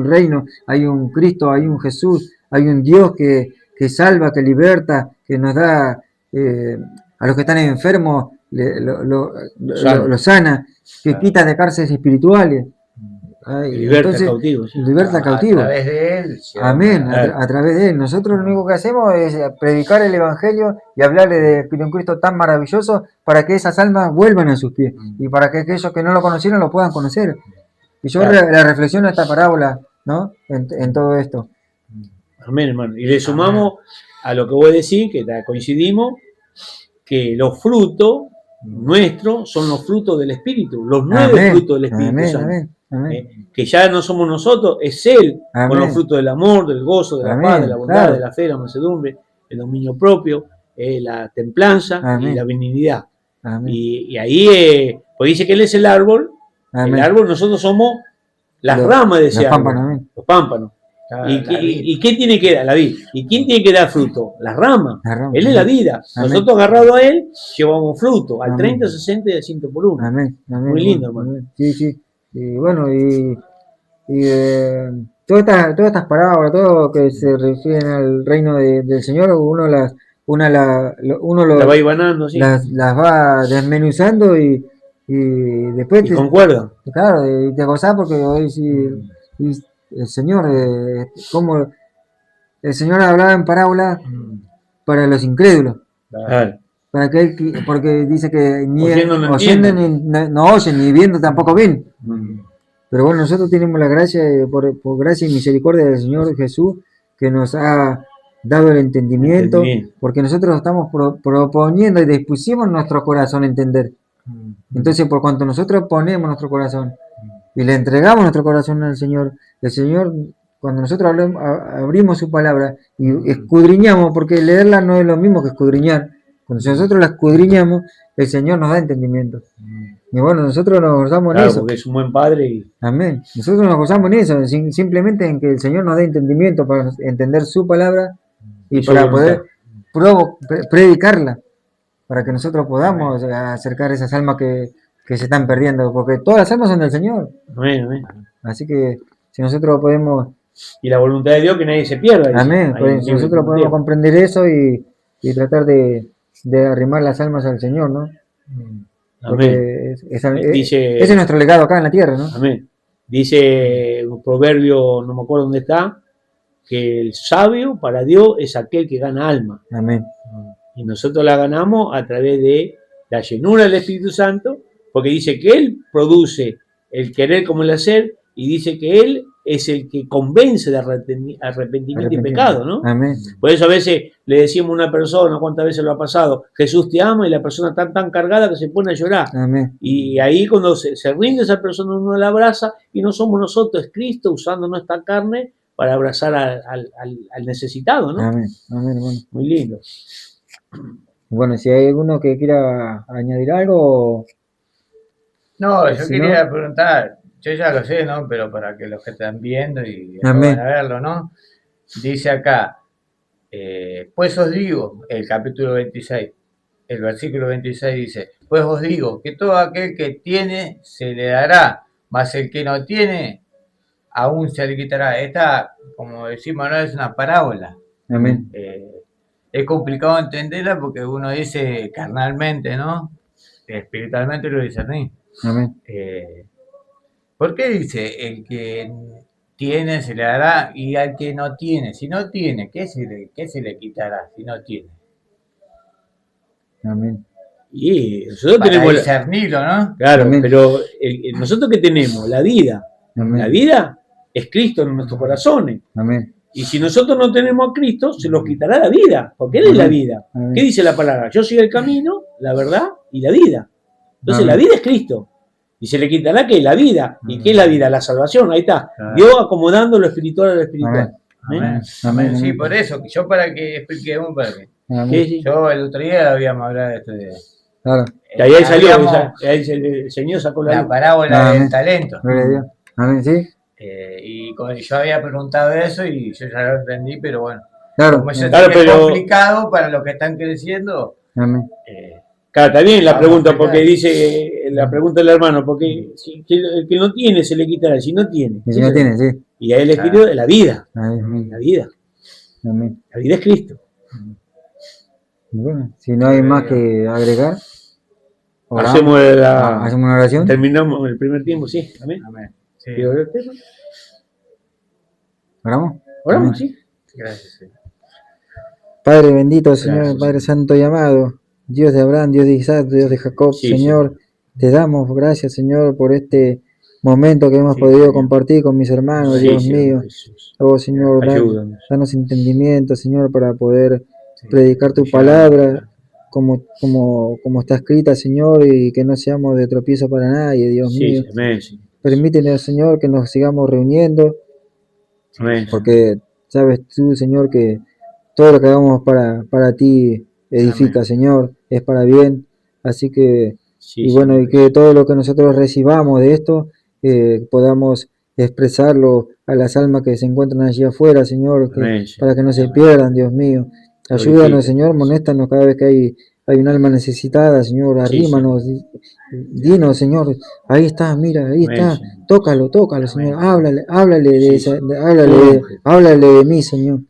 Speaker 1: reino, hay un Cristo, hay un Jesús, hay un Dios que salva, que liberta, que nos da a los que están enfermos, lo sana, que quita de cárceles espirituales.
Speaker 2: Liberta cautivos.
Speaker 1: Liberta cautivos.
Speaker 3: A través de Él.
Speaker 1: Amén, a través de Él. Nosotros lo único que hacemos es predicar el Evangelio y hablarle de un Cristo tan maravilloso para que esas almas vuelvan a sus pies y para que aquellos que no lo conocieron lo puedan conocer. Y yo la reflexiono esta parábola, ¿no? En todo esto.
Speaker 2: Amén, hermano. Y le sumamos a lo que vos decís, que coincidimos, que los frutos nuestros son los frutos del Espíritu, los 9 frutos del Espíritu Santo. Que ya no somos nosotros, es Él, con los frutos del amor, del gozo, de la paz, de la bondad, de la fe, la mansedumbre, el dominio propio, la templanza y la benignidad. Y ahí, pues dice que Él es el árbol, nosotros somos las ramas de ese árbol, los pámpanos. ¿Y qué tiene que dar? La vid. ¿Y quién tiene que dar fruto? Las ramas. Él es la vida. Nosotros agarrados a Él llevamos fruto, al 30, 60 y al 100 por 1. Muy lindo, hermano.
Speaker 1: Sí. Y bueno, todas estas parábolas, todo que se refieren al reino del Señor, uno las
Speaker 2: va ibanando, ¿sí?
Speaker 1: las va desmenuzando y después
Speaker 2: y concuerdan.
Speaker 1: Claro, y te gozás porque hoy el Señor, como el Señor hablaba en parábolas para los incrédulos.
Speaker 2: Claro.
Speaker 1: Porque dice que ni oyendo no oyen, ni viendo tampoco ven. Pero bueno, nosotros tenemos la gracia, por gracia y misericordia del Señor Jesús, que nos ha dado el entendimiento, porque nosotros estamos proponiendo y dispusimos nuestro corazón a entender. Entonces, por cuanto nosotros ponemos nuestro corazón y le entregamos nuestro corazón al Señor, el Señor, cuando nosotros abrimos su palabra y escudriñamos, porque leerla no es lo mismo que escudriñar. Cuando nosotros la escudriñamos, el Señor nos da entendimiento. Y bueno, nosotros nos gozamos en eso.
Speaker 2: Porque es un buen padre.
Speaker 1: Amén. Nosotros nos gozamos en eso, simplemente en que el Señor nos dé entendimiento para entender su palabra y para poder predicarla, para que nosotros podamos acercar esas almas que se están perdiendo, porque todas las almas son del Señor.
Speaker 2: Amén.
Speaker 1: Así que si nosotros podemos...
Speaker 2: Y la voluntad de Dios que nadie se pierda.
Speaker 1: Amén. Si nosotros podemos comprender eso y tratar de arrimar las almas al Señor, ¿no? Porque ese es nuestro legado acá en la tierra, ¿no?
Speaker 2: Amén. Dice un proverbio, no me acuerdo dónde está, que el sabio para Dios es aquel que gana alma.
Speaker 1: Amén.
Speaker 2: Y nosotros la ganamos a través de la llenura del Espíritu Santo, porque dice que Él produce el querer como el hacer, y dice que Él es el que convence de arrepentimiento y pecado, ¿no?
Speaker 1: Amén.
Speaker 2: Por eso a veces le decimos a una persona, ¿cuántas veces lo ha pasado? Jesús te ama, y la persona está tan cargada que se pone a llorar.
Speaker 1: Amén.
Speaker 2: Y ahí cuando se rinde esa persona, uno la abraza, y no somos nosotros, es Cristo usando nuestra carne para abrazar al necesitado, ¿no?
Speaker 1: Amén. Amén, hermano.
Speaker 2: Muy lindo.
Speaker 1: Bueno, si hay alguno que quiera añadir algo.
Speaker 3: No, yo
Speaker 1: Si
Speaker 3: quería
Speaker 1: no-
Speaker 3: preguntar, yo ya lo sé, ¿no? Pero para que los que están viendo y después
Speaker 1: Amén.
Speaker 3: van a verlo, ¿no? Dice acá, pues os digo, el capítulo 26, el versículo 26 dice, pues os digo que todo aquel que tiene se le dará, mas el que no tiene, aún se le quitará. Esta, como decimos, no es una parábola.
Speaker 1: Amén.
Speaker 3: Es complicado entenderla porque uno dice carnalmente, ¿no? Espiritualmente lo discerní.
Speaker 1: Amén.
Speaker 3: ¿Por qué dice el que tiene se le dará y al que no tiene? Si no tiene, ¿qué se le quitará si no tiene?
Speaker 1: Amén.
Speaker 2: Y nosotros
Speaker 3: Para
Speaker 2: tenemos...
Speaker 3: discernirlo, ¿no?
Speaker 2: Claro,
Speaker 1: Amén.
Speaker 2: pero nosotros que tenemos la vida.
Speaker 1: Amén.
Speaker 2: La vida es Cristo en nuestros corazones.
Speaker 1: Amén.
Speaker 2: Y si nosotros no tenemos a Cristo, se nos quitará la vida, porque Él es la vida.
Speaker 1: Amén.
Speaker 2: ¿Qué dice la palabra? Yo soy el camino, la verdad y la vida. Entonces
Speaker 1: Amén.
Speaker 2: la vida es Cristo. Y se le quitará ¿qué? La vida. ¿Y qué es la vida? La salvación. Ahí está.
Speaker 3: Claro.
Speaker 2: Dios acomodando lo espiritual a lo espiritual.
Speaker 1: Amén.
Speaker 3: Amén.
Speaker 1: Amén.
Speaker 3: Sí,
Speaker 1: Amén.
Speaker 3: por eso, que yo para que expliquemos, para que
Speaker 1: Amén.
Speaker 2: Sí, sí.
Speaker 3: yo el otro día habíamos hablado de esto de
Speaker 1: Claro.
Speaker 2: Y ahí salió,
Speaker 3: habíamos
Speaker 2: ahí el Señor sacó la
Speaker 3: la
Speaker 2: luz.
Speaker 3: parábola
Speaker 1: Amén.
Speaker 3: del talento.
Speaker 1: Gloria a Dios. Amén, sí.
Speaker 3: Y yo había preguntado eso y yo ya lo entendí, pero bueno,
Speaker 1: Claro.
Speaker 3: como eso
Speaker 2: Claro,
Speaker 3: es
Speaker 2: pero-
Speaker 3: complicado para los que están creciendo,
Speaker 1: Amén.
Speaker 2: Claro, está bien la
Speaker 3: Vamos a
Speaker 2: pregunta,
Speaker 3: explicar.
Speaker 2: porque dice la pregunta del hermano, porque si, el que no tiene se le quitará, si no tiene.
Speaker 1: Y si no tiene, sí.
Speaker 2: Y ahí el espíritu de la vida.
Speaker 1: Amén.
Speaker 2: La vida.
Speaker 1: Amén.
Speaker 2: La vida es Cristo.
Speaker 1: Y bueno, si no hay más que agregar, oramos. Hacemos una oración.
Speaker 2: Terminamos el primer tiempo, sí. Amén.
Speaker 3: amén. Sí,
Speaker 2: ¿Quiero ver el tema?
Speaker 1: ¿Oramos?
Speaker 2: Oramos,
Speaker 1: Amén.
Speaker 2: sí.
Speaker 3: gracias. Sí.
Speaker 1: Padre bendito, Señor,
Speaker 2: Gracias.
Speaker 1: Padre santo y amado, Dios de Abraham, Dios de Isaac, Dios de Jacob,
Speaker 2: Sí,
Speaker 1: Señor, te damos gracias, Señor, por este momento que hemos
Speaker 2: Sí,
Speaker 1: podido
Speaker 2: Señor.
Speaker 1: compartir con mis hermanos,
Speaker 2: Sí,
Speaker 1: Dios
Speaker 2: Señor
Speaker 1: mío.
Speaker 2: Jesús.
Speaker 1: Oh, Señor,
Speaker 2: Ayúdanos.
Speaker 1: danos entendimiento, Señor, para poder
Speaker 3: Sí.
Speaker 1: predicar tu palabra como está escrita, Señor, y que no seamos de tropiezo para nadie, Dios
Speaker 2: Sí,
Speaker 1: mío.
Speaker 2: amén, sí.
Speaker 1: Permítenos, Señor, que nos sigamos reuniendo,
Speaker 2: Amén.
Speaker 1: porque sabes tú, Señor, que todo lo que hagamos para ti edifica,
Speaker 3: Amén.
Speaker 1: Señor, es para bien. Así que,
Speaker 2: Sí,
Speaker 1: y bueno,
Speaker 2: Señor.
Speaker 1: y que todo lo que nosotros recibamos de esto, podamos expresarlo a las almas que se encuentran allí afuera, Señor,
Speaker 2: Amén, sí.
Speaker 1: para que no se pierdan, Dios mío. Ayúdanos,
Speaker 2: Glorifica.
Speaker 1: Señor, monéstanos cada vez que hay un alma necesitada, Señor,
Speaker 2: Sí,
Speaker 1: arrímanos, dinos, Señor, ahí está, mira, ahí
Speaker 2: Amén,
Speaker 1: está,
Speaker 2: Señor.
Speaker 1: tócalo,
Speaker 3: Amén.
Speaker 1: Señor, háblale de
Speaker 2: Sí,
Speaker 1: esa,
Speaker 2: Señor.
Speaker 1: háblale, háblale de mí, Señor.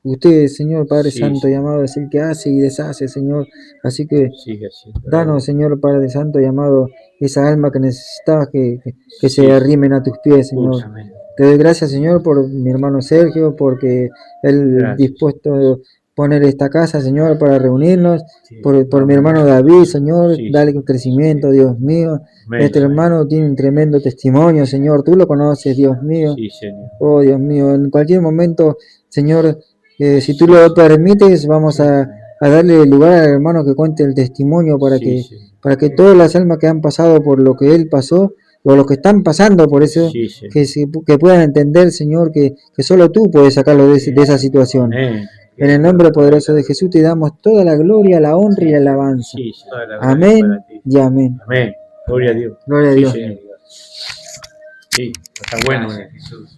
Speaker 1: Usted, Señor Padre
Speaker 2: Sí,
Speaker 1: Santo y
Speaker 2: Señor.
Speaker 1: amado, es el que hace y deshace, Señor. Así que
Speaker 2: Sigue haciendo.
Speaker 1: danos, Señor Padre Santo y amado, esa alma que necesitas que
Speaker 2: Sí.
Speaker 1: se arrimen a tus pies, Señor.
Speaker 3: Amén.
Speaker 1: Te doy gracias, Señor, por mi hermano Sergio, porque él
Speaker 2: Gracias.
Speaker 1: dispuesto a poner esta casa, Señor, para reunirnos.
Speaker 3: Sí.
Speaker 1: Por mi hermano David, Señor,
Speaker 2: Sí,
Speaker 1: dale crecimiento, Dios mío.
Speaker 2: Amén,
Speaker 1: Este
Speaker 2: Señor.
Speaker 1: hermano tiene un tremendo testimonio, Señor. Tú lo conoces, Dios mío.
Speaker 2: Sí, Señor.
Speaker 1: Oh, Dios mío, en cualquier momento, Señor, si tú lo permites, vamos a darle lugar al hermano que cuente el testimonio para
Speaker 2: Sí,
Speaker 1: que
Speaker 2: Señor.
Speaker 1: todas las almas que han pasado por lo que él pasó, o los que están pasando por eso,
Speaker 2: Sí, Señor.
Speaker 1: que puedan entender, Señor, que solo tú puedes sacarlo de esa situación.
Speaker 2: Amén.
Speaker 1: En el nombre poderoso de Jesús te damos toda la gloria, la honra y la alabanza.
Speaker 2: Sí, Señor.
Speaker 3: Toda la gloria
Speaker 1: Amén
Speaker 3: para ti.
Speaker 1: y amén.
Speaker 2: Amén. Gloria a Dios.
Speaker 1: Gloria a
Speaker 2: Sí,
Speaker 1: Dios.
Speaker 2: Señor. Sí, está bueno.
Speaker 3: Gracias, Jesús.